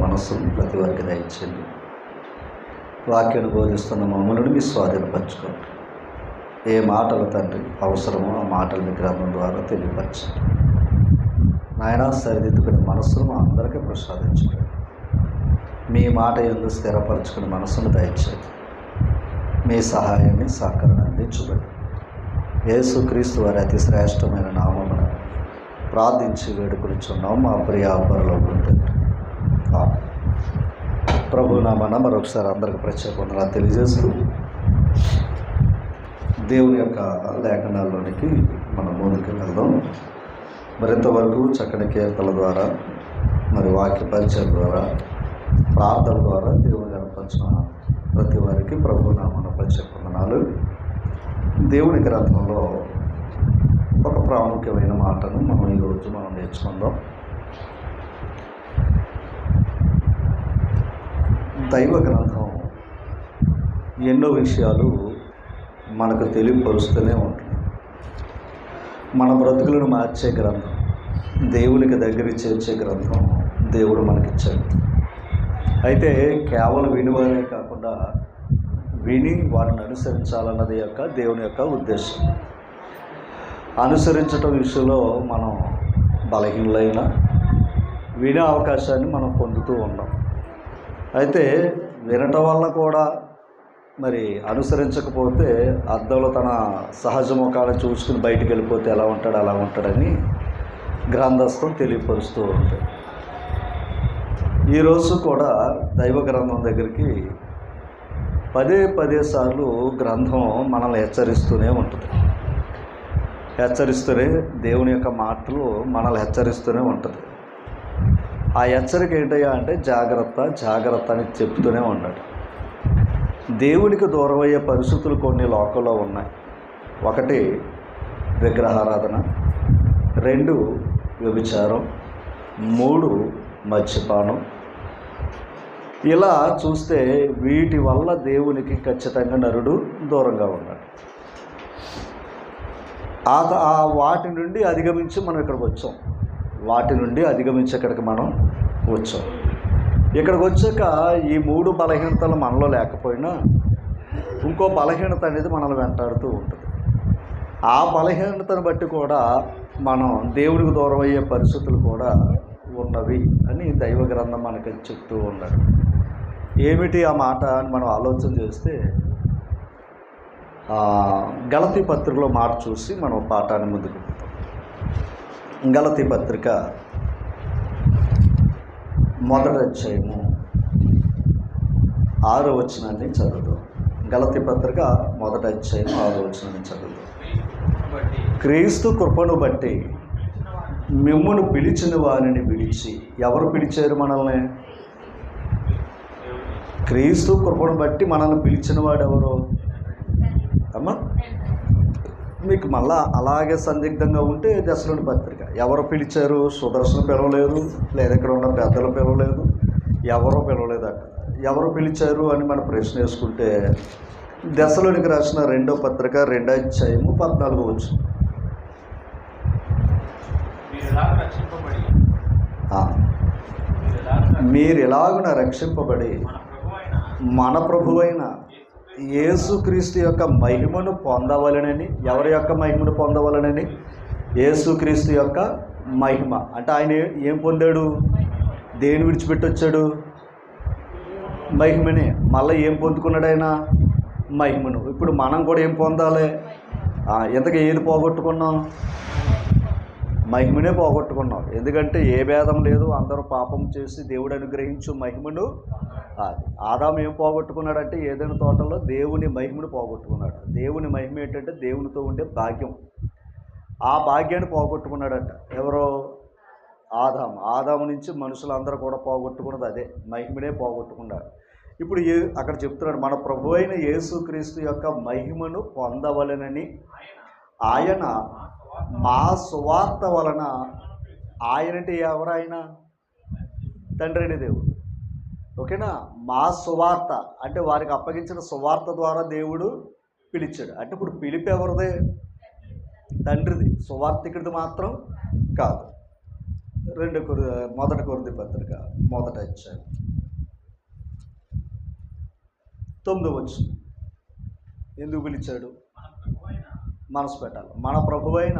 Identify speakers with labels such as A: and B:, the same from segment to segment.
A: మనస్సును ప్రతి వారికి దయచేయండి. వాక్యాన్ని బోధిస్తున్న మమ్మల్ని మీ స్వాధీనపరచుకోండి. ఏ మాటలు తండ్రి అవసరమో ఆ మాటలు మీ గ్రంథం ద్వారా తెలియపరచండి. నాయన సరిదిద్దుకునే మనస్సును మా అందరికీ ప్రసాదించండి. మీ మాట యందు స్థిరపరచుకునే మనస్సును దయచేయండి. మీ సహాయాన్ని సహకారాన్ని అందించబడి యేసుక్రీస్తు వారి అతి శ్రేష్టమైన నామమున ప్రార్థించి వేడుకొనిచున్నాం మా ప్రియ పరలోకపు తండ్రి. ప్రభు నామన మరొకసారి అందరికి ప్రత్యేక వందనాలు తెలియజేస్తూ దేవుని యొక్క లేఖనాల్లోనికి మనం ముందుకు వెళ్దాం. మరింతవరకు చక్కని కీర్తనల ద్వారా మరి వాక్య పరిచయం ద్వారా ప్రార్థన ద్వారా దేవుని కనపరిచిన ప్రతి వారికి ప్రభు నామన ప్రత్యేక వందనాలు. దేవుని గ్రంథంలో ఒక ప్రాముఖ్యమైన మాటను మనం ఈరోజు నేర్చుకుందాం. దైవ గ్రంథం ఎన్నో విషయాలు మనకు తెలియపరుస్తూనే ఉంటుంది. మన బ్రతుకులను మార్చే గ్రంథం, దేవునికి దగ్గర చేర్చే గ్రంథం దేవుడు మనకిచ్చాడు. అయితే కేవలం వినివారే కాకుండా విని వాటిని అనుసరించాలన్నది దేవుని యొక్క ఉద్దేశం. అనుసరించటం విషయంలో మనం బలహీనులైన వినే అవకాశాన్ని మనం పొందుతూ ఉన్నాం. అయితే వినటం వల్ల కూడా మరి అనుసరించకపోతే అద్దంలో తన సహజ ముఖాన్ని చూసుకుని బయటికి వెళ్ళిపోతే ఎలా ఉంటాడు అలా ఉంటాడని గ్రంథస్థం తెలియపరుస్తూ ఉంటాయి. ఈరోజు కూడా దైవ గ్రంథం దగ్గరికి పదే సార్లు గ్రంథం మనల్ని హెచ్చరిస్తూనే ఉంటుంది. దేవుని యొక్క మాటలు మనల్ని హెచ్చరిస్తూనే ఉంటుంది. ఆ హెచ్చరిక ఏంటయ్యా అంటే జాగ్రత్త అని చెప్తూనే ఉన్నాడు. దేవునికి దూరమయ్యే పరిస్థితులు కొన్ని లోకంలో ఉన్నాయి. ఒకటి విగ్రహారాధన, 2 వ్యభిచారం, 3 మద్యపానం. ఇలా చూస్తే వీటి వల్ల దేవునికి ఖచ్చితంగా నరుడు దూరంగా ఉన్నాడు. వాటి నుండి అధిగమించి మనం ఇక్కడికి వచ్చాం. ఇక్కడికి మనం వచ్చాం. ఇక్కడికి వచ్చాక ఈ 3 బలహీనతలు మనలో లేకపోయినా ఇంకో బలహీనత అనేది మనల్ని వెంటాడుతూ ఉంటుంది. ఆ బలహీనతను బట్టి కూడా మనం దేవుడికి దూరం అయ్యే పరిస్థితులు కూడా ఉన్నవి అని దైవ గ్రంథం మనకి చెప్తూ ఉన్నాడు. ఏమిటి ఆ మాట అని మనం ఆలోచన చేస్తే గలతీ పత్రికలో మాట చూసి మనం పాఠాన్ని ముందుకు వెళ్తాం. గలతీ పత్రిక 1వ అధ్యాయము 6వ వచనాన్ని చదువుతాం. గలతీ పత్రిక 1వ అధ్యాయం 6వ వచనాన్ని చదువుతాం. క్రీస్తు కృపను బట్టి మిమ్మును పిలిచిన వారిని విడిచి. ఎవరు పిలిచారు మనల్ని? క్రీస్తు కృపను బట్టి మనల్ని పిలిచిన వాడు ఎవరు అమ్మా? మీకు మళ్ళా అలాగే సందిగ్ధంగా ఉంటే దశలోని పత్రిక. ఎవరు పిలిచారు? సుదర్శన పిలవలేదు, లేదా ఇక్కడ ఉన్న పెద్దలు పిలవలేదు, ఎవరో పిలవలేదు. అక్కడ ఎవరు పిలిచారు అని మనం ప్రశ్న వేసుకుంటే దశలోనికి రాసిన 2వ పత్రిక 2వ అధ్యాయము 14వ వచనం. మీరు ఎలాగున రక్షింపబడి మన ప్రభువైన యేసుక్రీస్తు యొక్క మహిమను పొందవలనని. ఎవరి యొక్క మహిమను పొందవలనని? యేసుక్రీస్తు యొక్క మహిమ. అంటే ఆయన ఏం పొందాడు? దేని విడిచిపెట్టి వచ్చాడు? మహిమనే. మళ్ళీ ఏం పొందుకున్నాడు ఆయన? మహిమను. ఇప్పుడు మనం కూడా ఏం పొందాలి? ఇంతకీ ఏది పోగొట్టుకున్నాం? మహిమనే పోగొట్టుకున్నాం. ఎందుకంటే ఏ భేదం లేదు, అందరూ పాపం చేసి దేవుడు అనుగ్రహించు మహిమను. ఆదాము ఏం పోగొట్టుకున్నాడంటే ఏదైనా తోటలో దేవుని మహిమను పోగొట్టుకున్నాడు. దేవుని మహిమ ఏంటంటే దేవునితో ఉండే భాగ్యం. ఆ భాగ్యాన్ని పోగొట్టుకున్నాడంట. ఎవరో? ఆదాము నుంచి మనుషులందరూ కూడా పోగొట్టుకున్నది అదే మహిమనే పోగొట్టుకున్నాడు. ఇప్పుడు అక్కడ చెప్తున్నాడు, మన ప్రభు అయిన యేసుక్రీస్తు యొక్క మహిమను పొందవలనని ఆయన మా సువార్త వలన. ఆయనంటే ఎవరైనా? తండ్రి అయిన దేవుడు. ఓకేనా? మా సువార్త అంటే వారికి అప్పగించిన సువార్త ద్వారా దేవుడు పిలిచాడు. అంటే ఇప్పుడు పిలిపి ఎవరిదే? తండ్రిది. సువార్తికుడిది మాత్రం కాదు. మొదటి కొరింథీ పత్రిక మొదటి అధ్యాయం 9వ. ఎందుకు పిలిచాడు? మనసు పెట్టాలి. మన ప్రభువైన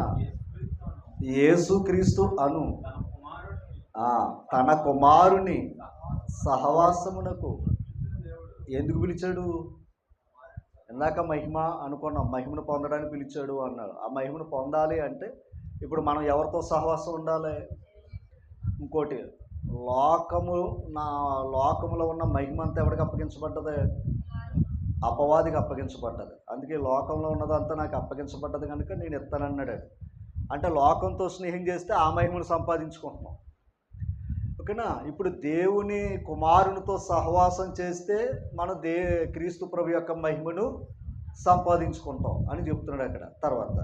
A: యేసుక్రీస్తు అను తన కుమారుని సహవాసమునకు ఎందుకు పిలిచాడు? ఇందాక మహిమ అనుకున్నాం, మహిమను పొందడానికి పిలిచాడు అన్నాడు. ఆ మహిమను పొందాలి అంటే ఇప్పుడు మనం ఎవరితో సహవాసం ఉండాలి? ఇంకోటి, లోకములో ఉన్న మహిమ అంతా ఎవరికి అప్పగించబడ్డది? అపవాదికి అప్పగించబడ్డది. అందుకే లోకంలో ఉన్నదంతా నాకు అప్పగించబడ్డది కనుక నేను ఇస్తానన్నాడు. అంటే లోకంతో స్నేహం చేస్తే ఆ మహిమను సంపాదించుకుంటున్నాం. ఓకేనా? ఇప్పుడు దేవుని కుమారునితో సహవాసం చేస్తే మనం క్రీస్తు ప్రభు యొక్క మహిమను సంపాదించుకుంటాం అని చెప్తున్నాడు అక్కడ. తర్వాత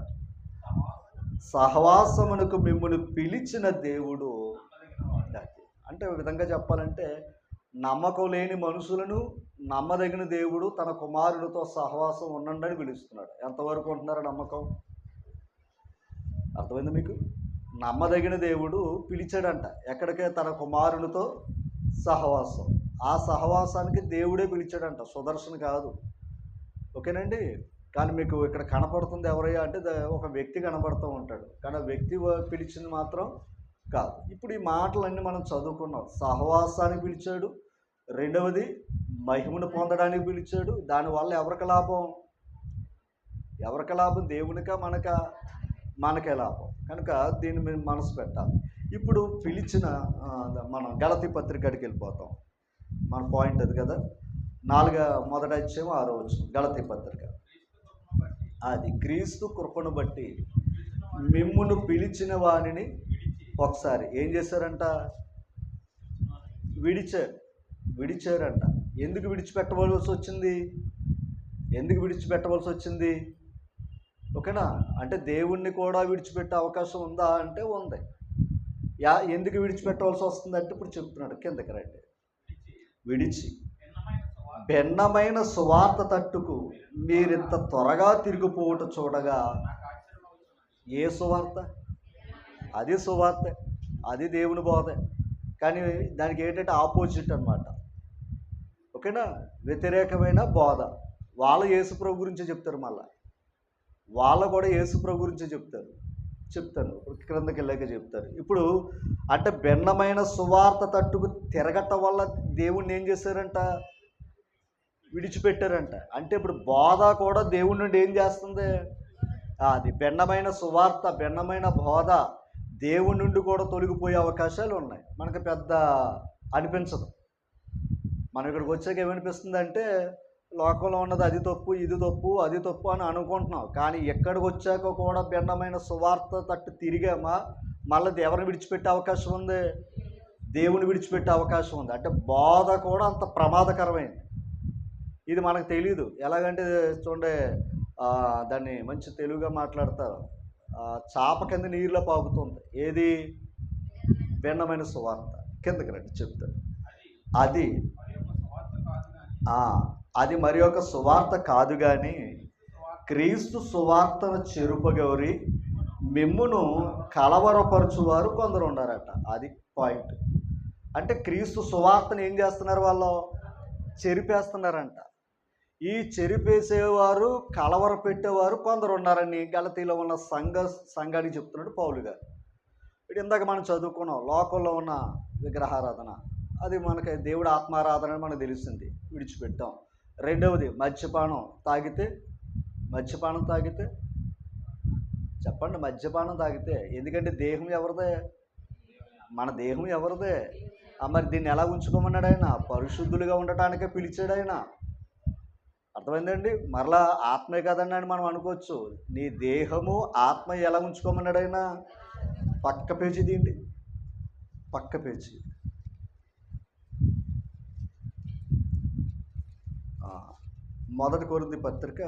A: సహవాసమునకు మిమ్మును పిలిచిన దేవుడు, అంటే ఒక విధంగా చెప్పాలంటే నమ్మకం లేని మనుషులను నమ్మదగిన దేవుడు తన కుమారుడితో సహవాసం ఉండండి అని పిలుస్తున్నాడు. ఎంతవరకు ఉంటున్నారో నమ్మకం? అర్థమైంది మీకు? నమ్మదగిన దేవుడు పిలిచాడంట ఎక్కడికే? తన కుమారునితో సహవాసం. ఆ సహవాసానికి దేవుడే పిలిచాడంట, సుదర్శన్ కాదు. ఓకేనండి? కానీ మీకు ఇక్కడ కనపడుతుంది ఎవరయ్యా అంటే ఒక వ్యక్తి కనపడుతూ ఉంటాడు, కానీ ఆ వ్యక్తి పిలిచింది మాత్రం కాదు. ఇప్పుడు ఈ మాటలన్నీ మనం చదువుకున్నాం. సహవాసానికి పిలిచాడు, రెండవది మహిమను పొందడానికి పిలిచాడు. దానివల్ల ఎవరికి లాభం? ఎవరికి లాభం? దేవునికా మనకా? మనకే లాభం. కనుక దీన్ని మేము మనసు పెట్టాలి. ఇప్పుడు పిలిచిన మనం గలతీ పత్రికకి వెళ్ళిపోతాం. మన పాయింట్ అది కదా. మొదటి అధ్యాయం 6వ గలతీ పత్రిక. అది క్రీస్తు కృపను బట్టి మిమ్మును పిలిచిన వానిని ఒకసారి ఏం చేశారంట? విడిచారంట. ఎందుకు విడిచిపెట్టవలసి వచ్చింది? ఓకేనా? అంటే దేవుణ్ణి కూడా విడిచిపెట్టే అవకాశం ఉందా అంటే ఉంది. ఎందుకు విడిచిపెట్టవలసి వస్తుందంటే ఇప్పుడు చెప్తున్నాడు, కిందకి రండి. విడిచి భిన్నమైన సువార్త తట్టుకు మీరింత త్వరగా తిరిగిపోవట చూడగా. ఏ సువార్త? అది సువార్తే, అది దేవుని బోధే. కానీ దానికి ఏంటంటే ఆపోజిట్ అన్నమాట. ఓకేనా? వ్యతిరేకమైన బోధ. వాళ్ళు యేసుప్రభు గురించే చెప్తారు, మళ్ళా వాళ్ళు కూడా యేసుప్రభు గురించే చెప్తాను క్రిందకి వెళ్ళాక చెప్తారు. ఇప్పుడు అంటే భిన్నమైన సువార్త తట్టుకు తిరగటం వల్ల దేవుణ్ణి ఏం చేశారంట? విడిచిపెట్టారంట. అంటే ఇప్పుడు బోధ కూడా దేవుడి నుండి ఏం చేస్తుంది? అది భిన్నమైన సువార్త, భిన్నమైన బోధ దేవుడి నుండి కూడా తొలగిపోయే అవకాశాలు ఉన్నాయి. మనకు పెద్ద అనిపించదు. మనం ఇక్కడికి వచ్చాక ఏమనిపిస్తుంది అంటే లోకంలో ఉన్నది అది తప్పు, ఇది తప్పు, అది తప్పు అని అనుకుంటున్నాం. కానీ ఎక్కడికి వచ్చాక కూడా భిన్నమైన సువార్త తట్టు తిరిగామా, మళ్ళీ ఎవరిని విడిచిపెట్టే అవకాశం ఉంది? దేవుని విడిచిపెట్టే అవకాశం ఉంది. అంటే బోధ కూడా అంత ప్రమాదకరమైంది. ఇది మనకు తెలియదు. ఎలాగంటే చూడండి, దాన్ని మంచి తెలుగుగా మాట్లాడతారు, చాప కింద నీరులో పాకుతుంది. ఏది? భిన్నమైన సువార్త. కిందకి రండి చెప్తారు. అది మరి ఒక సువార్త కాదు, కానీ క్రీస్తు సువార్తను చెరుపగౌరి మిమ్మును కలవరపరచువారు కొందరు ఉన్నారట. అది పాయింట్. అంటే క్రీస్తు సువార్తను ఏం చేస్తున్నారు? వాళ్ళు చెరిపేస్తున్నారంట. ఈ చెరిపేసేవారు, కలవర పెట్టేవారు కొందరు ఉన్నారని గలతీలో ఉన్న సంఘానికి చెప్తున్నాడు పౌలు గారు. ఇప్పుడు ఇందాక మనం చదువుకున్నాం, లోకంలో ఉన్న విగ్రహారాధన, అది మనకి దేవుడి ఆత్మారాధన అని మనకు తెలిసింది, విడిచిపెట్టాం. రెండవది మద్యపానం తాగితే చెప్పండి, మద్యపానం తాగితే. ఎందుకంటే దేహం ఎవరిదే? మన దేహం ఎవరిదే? మరి దీన్ని ఎలా ఉంచుకోమన్నాడు ఆయన? పరిశుద్ధులుగా ఉండటానికే పిలిచాడు ఆయన. అర్థమైందండి? మరలా ఆత్మే కదండి అని మనం అనుకోవచ్చు. నీ దేహము ఆత్మ ఎలా ఉంచుకోమన్నాడు ఆయన? పక్క పేజీ తీయండి, పక్క పేజీ. మొదటి కొరింథీ పత్రిక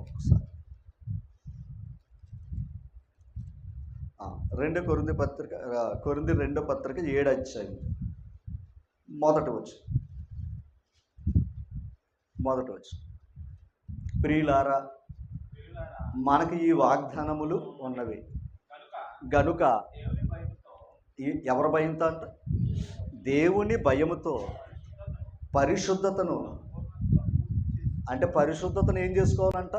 A: ఒకసారి 2 కొరింథీ పత్రిక, కొరింథీ 2వ పత్రిక 7వ అధ్యాయం మొదటి వచనం. ప్రియులారా, మనకి ఈ వాగ్దానములు ఉన్నవి గనుక ఎవరి భయంతో అంట? దేవుని భయముతో పరిశుద్ధతను, అంటే పరిశుద్ధతను ఏం చేసుకోవాలంట?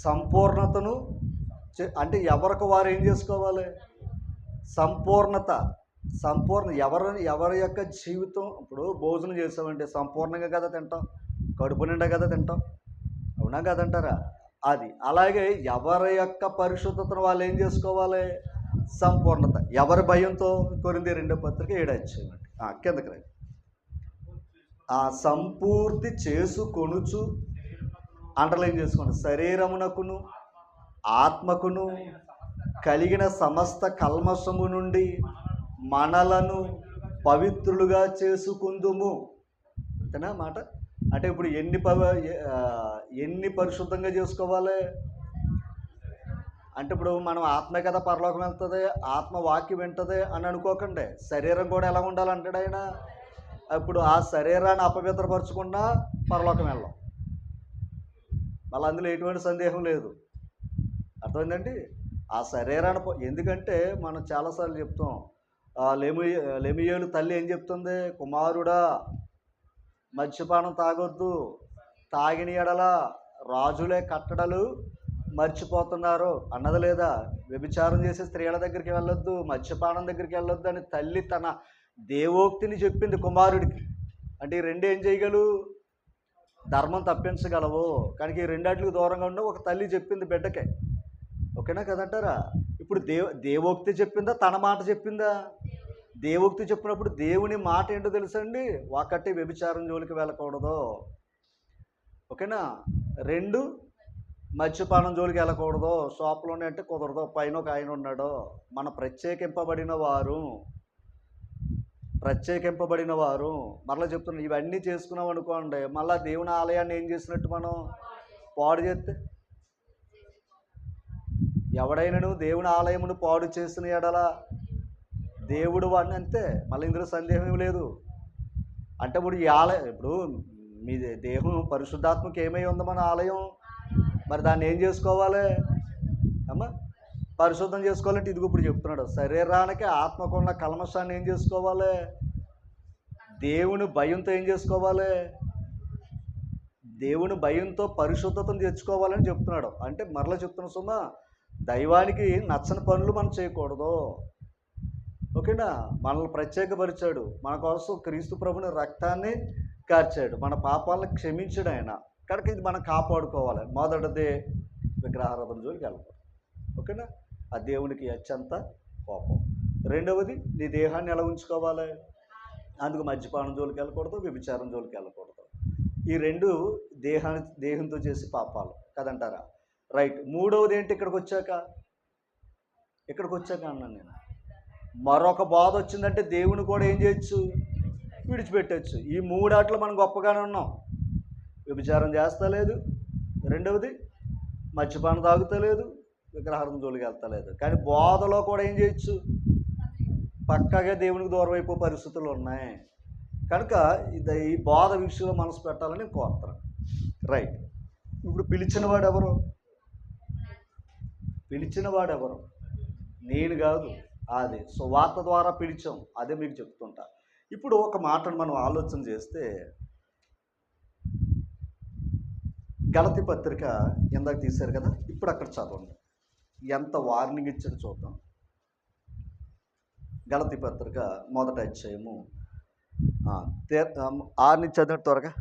A: సంపూర్ణతను అంటే ఎవరికి వారు ఏం చేసుకోవాలి? సంపూర్ణ ఎవరి యొక్క జీవితం. ఇప్పుడు భోజనం చేసామంటే సంపూర్ణంగా కదా తింటాం, కడుపు నిండా కదా తింటాం, అవునా కదంటారా? అది అలాగే ఎవరి యొక్క పరిశుద్ధతను వాళ్ళు ఏం చేసుకోవాలి? సంపూర్ణత. ఎవరి భయంతో? కొరింథీ 2:7 కిందకి రండి. సంపూర్తి చేసుకొనుచు అండర్లైన్ చేసుకోండి. శరీరమునకును ఆత్మకును కలిగిన సమస్త కల్మషము నుండి మనలను పవిత్రులుగా చేసుకుందుము. అంతేనా మాట? అంటే ఇప్పుడు ఎన్ని పరిశుద్ధంగా చేసుకోవాలి అంటే, ఇప్పుడు మనం ఆత్మే కదా పరలోకం వెళ్తుంది, ఆత్మ వాక్యం వింటుంది అని అనుకోకండి. శరీరం కూడా ఎలా ఉండాలంటాడు ఆయన. ఇప్పుడు ఆ శరీరాన్ని అపవిత్రపరచుకున్నా పరలోకం వెళ్ళాం. మళ్ళీ అందులో ఎటువంటి సందేహం లేదు. అర్థమైందండి? ఆ శరీరాన్ని ఎందుకంటే మనం చాలాసార్లు చెప్తాం, లెమియేలు తల్లి ఏం చెప్తుంది? కుమారుడా మద్యపానం తాగొద్దు, తాగిన ఎడల రాజులే కట్టడలు మర్చిపోతున్నారు అన్నది లేదా? వ్యభిచారం చేసే స్త్రీల దగ్గరికి వెళ్ళొద్దు, మద్యపానం దగ్గరికి వెళ్ళొద్దు అని తల్లి తన దేవోక్తిని చెప్పింది కుమారుడికి. అంటే ఈ రెండు ఏం చేయగలవు? ధర్మం తప్పించగలవు. కానీ ఈ రెండాటికి దూరంగా ఉండి ఒక తల్లి చెప్పింది బిడ్డకే. ఓకేనా కదంటారా? ఇప్పుడు దేవోక్తి చెప్పిందా, తన మాట చెప్పిందా? దేవోక్తి చెప్పినప్పుడు దేవుని మాట ఏంటో తెలుసండి. ఒకటి వ్యభిచారం జోలికి వెళ్ళకూడదు, ఓకేనా? 2 మద్యపానం జోలికి వెళ్ళకూడదు. షాప్లోనే అంటే కుదరదు, పైన ఒక ఆయన ఉన్నాడు. మన ప్రత్యేకింపబడిన వారు మరలా చెప్తున్నాం. ఇవన్నీ చేసుకున్నాం అనుకోండి, మళ్ళీ దేవుని ఆలయాన్ని ఏం చేసినట్టు మనం పాడు చేస్తే. ఎవడైనాను దేవుని ఆలయమును పాడు చేసిన ఎడల దేవుడు వాడిని, అంతే. మళ్ళీ ఇందులో సందేహం లేదు. అంటే ఇప్పుడు ఈ ఆలయం, ఇప్పుడు మీ దేహం పరిశుద్ధాత్మకి ఏమై ఉంది మన ఆలయం, మరి దాన్ని ఏం చేసుకోవాలి అమ్మా? పరిశుద్ధం చేసుకోవాలంటే ఇదిగో ఇప్పుడు చెప్తున్నాడు, శరీరానికి ఆత్మకున్న కల్మషాన్ని ఏం చేసుకోవాలి? దేవుని భయంతో ఏం చేసుకోవాలి? దేవుని భయంతో పరిశుద్ధతను తెచ్చుకోవాలని చెప్తున్నాడు. అంటే మరలా చెప్తున్నా సుమా, దైవానికి నచ్చని పనులు మనం చేయకూడదు, ఓకేనా? మనల్ని ప్రత్యేకపరిచాడు, మన కోసం క్రీస్తు ప్రభుని రక్తాన్ని కార్చాడు, మన పాపాలను క్షమించాడు ఆయన. కనుక ఇది మనం కాపాడుకోవాలి. మొదటిదే విగ్రహారాధన జోలికి వెళ్ళకూడదు, ఓకేనా? ఆ దేవునికి అత్యంత కోపం. రెండవది, నీ దేహాన్ని ఎలా ఉంచుకోవాలి? అందుకు మద్యపానం జోలికి వెళ్ళకూడదు, వ్యభిచారం జోలికి వెళ్ళకూడదు. ఈ 2 దేహంతో చేసి పాపాలు కదంటారా? రైట్. మూడవది ఏంటి? ఇక్కడికి వచ్చాక అన్నాను నేను, మరొక బాధ వచ్చిందంటే దేవుని కూడా ఏం చేయొచ్చు? విడిచిపెట్టచ్చు. ఈ 3 మనం గొప్పగానే ఉన్నాం. వ్యభిచారం చేస్తలేదు, రెండవది మద్యపానం తాగుతలేదు, విగ్రహారం జోలికి వెళ్తలేదు. కానీ బోధలో కూడా ఏం చేయొచ్చు? పక్కాగా దేవునికి దూరం అయిపోయే పరిస్థితులు ఉన్నాయి. కనుక ఈ బోధ విషయంలో మనసు పెట్టాలని కోరుతున్నాను. రైట్. ఇప్పుడు పిలిచినవాడు ఎవరు? నేను కాదు, అది సువార్త ద్వారా పిలిచాం. అదే మీకు చెప్తుంటా. ఇప్పుడు ఒక మాటను మనం ఆలోచన చేస్తే, గలతీ పత్రిక ఇందాక తీశారు కదా, ఇప్పుడు అక్కడ చదవండి, ఎంత వార్నింగ్ ఇచ్చాడు చూద్దాం. గలతీ పత్రిక 1వ అధ్యాయము 6 నుంచి చదివిన త్వరగా.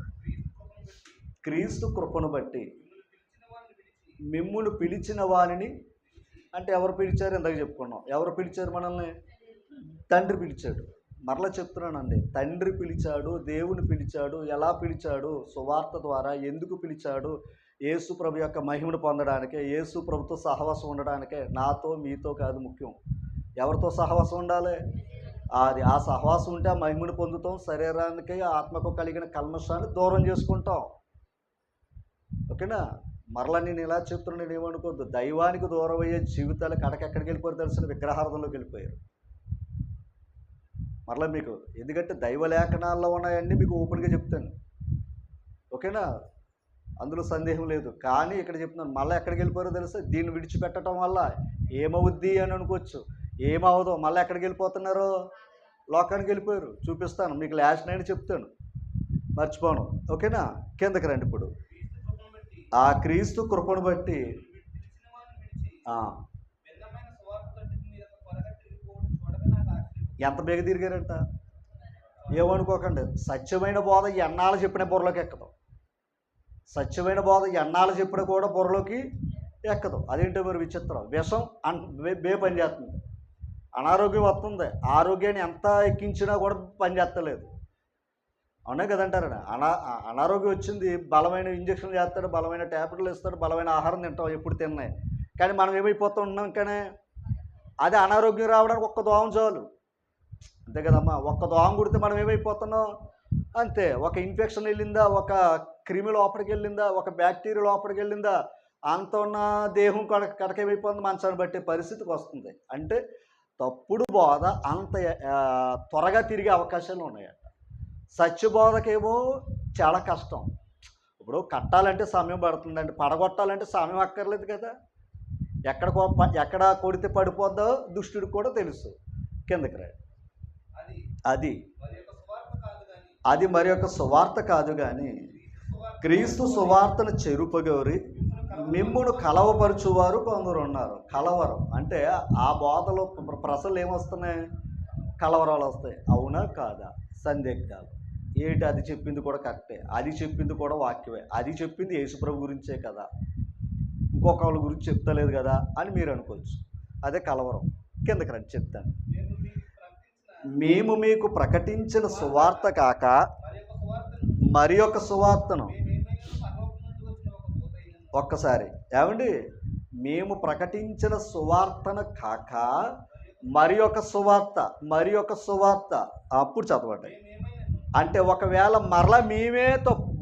A: క్రీస్తు కృపను బట్టి మిమ్మును పిలిచిన వారిని, అంటే ఎవరు పిలిచారు? ఇందాక చెప్పుకున్నాం. ఎవరు పిలిచారు మనల్ని? తండ్రి పిలిచాడు. మరలా చెప్తున్నానండి, తండ్రి పిలిచాడు, దేవుని పిలిచాడు. ఎలా పిలిచాడు? సువార్త ద్వారా. ఎందుకు పిలిచాడు? యేసు ప్రభు యొక్క మహిమను పొందడానికే, యేసు ప్రభుతో సహవాసం ఉండడానికే. నాతో మీతో కాదు ముఖ్యం, ఎవరితో సహవాసం ఉండాలి? అది ఆ సహవాసం ఉంటే ఆ మహిమను పొందుతాం, శరీరానికి ఆత్మకు కలిగిన కల్మషాన్ని దూరం చేసుకుంటాం, ఓకేనా? మరలా నేను ఇలా చెప్తున్నా, నేను ఏమనుకోవద్దు. దైవానికి దూరం అయ్యే జీవితాలు ఎక్కడికి వెళ్ళిపోయారు తెలిసిన? విగ్రహార్థంలోకి వెళ్ళిపోయారు. మరలా మీకు, ఎందుకంటే దైవ లేఖనాల్లో ఉన్నాయన్నీ మీకు ఓపెన్గా చెప్తాను, ఓకేనా? అందులో సందేహం లేదు. కానీ ఇక్కడ చెప్తున్నాను, మళ్ళీ ఎక్కడికి వెళ్ళిపోయారో తెలుసా? దీన్ని విడిచిపెట్టడం వల్ల ఏమవుద్ది అని అనుకోవచ్చు. ఏమవదు. మళ్ళీ ఎక్కడికి వెళ్ళిపోతున్నారు? లోకానికి వెళ్ళిపోయారు. చూపిస్తాను మీకు, లాస్ట్ నైట్ చెప్తాను, మర్చిపోను. ఓకేనా? కిందకి రండి. ఇప్పుడు ఆ క్రీస్తు కృపను బట్టి ఎంత బేగ తిరిగారంట. ఏమనుకోకండి, సత్యమైన బోధ ఎన్నాళ్ళు చెప్పిన బుర్రలోకి ఎక్కదు. సత్యమైన బోధ ఎన్నాళ్ళు చెప్పినా కూడా బుర్రలోకి ఎక్కదు. అదేంటో మరి విచిత్రం. విషం బే పని చేస్తుంది, అనారోగ్యం వస్తుంది, ఆరోగ్యాన్ని ఎంత ఎక్కించినా కూడా పని చేస్తలేదు. అవునే కదంటారా? అనారోగ్యం వచ్చింది, బలమైన ఇంజక్షన్లు చేస్తాడు, బలమైన ట్యాబ్లెట్లు ఇస్తాడు, బలమైన ఆహారం తింటాం ఎప్పుడు తిన్నాయి. కానీ మనం ఏమైపోతూ ఉన్నాం? కానీ అదే అనారోగ్యం రావడానికి ఒక్క దోమ చాలు. అంతే కదమ్మా? ఒక్క దోమ కుడితే మనం ఏమైపోతున్నాం? అంతే. ఒక ఇన్ఫెక్షన్ వెళ్ళిందా, ఒక క్రిమి లోపలికి వెళ్ళిందా, ఒక బ్యాక్టీరియా లోపలికి వెళ్ళిందా, అంత ఉన్న దేహం కడకేమైపోతుంది, మంచాన్ని బట్టే పరిస్థితికి వస్తుంది. అంటే తప్పుడు బోధ అంత త్వరగా తిరిగే అవకాశాలు ఉన్నాయట. సత్యబోధకేమో చాలా కష్టం. ఇప్పుడు కట్టాలంటే సమయం పడుతుందండి, పడగొట్టాలంటే సమయం అక్కర్లేదు కదా. ఎక్కడ కొడితే పడిపోద్దో దుష్టుడికి కూడా తెలుసు. కిందకి రా. అది మరి యొక్క సువార్త కాదు కానీ క్రీస్తు సువార్తను చెరుపగోరి మిమ్మును కలవపరుచువారు కొందరు ఉన్నారు. కలవరం అంటే ఆ బోధలో ప్రసలు ఏమొస్తున్నాయి? కలవరాలు వస్తాయి. అవునా కాదా? సందిగ్ధాలు. ఏంటి? అది చెప్పింది కూడా కరెక్టే, అది చెప్పింది కూడా వాక్యమే, అది చెప్పింది యేసుప్రభు గురించే కదా, ఇంకొకళ్ళ గురించి చెప్తలేదు కదా అని మీరు అనుకోవచ్చు. అదే కలవరం. కిందకి రండి, చెప్తాను. మేము మీకు ప్రకటించిన సువార్త కాక మరి ఒక సువార్తను, ఒక్కసారి ఏమండి, మేము ప్రకటించిన సువార్తను కాక మరి ఒక సువార్త అప్పుడు చదవండి. అంటే ఒకవేళ మరలా మేమే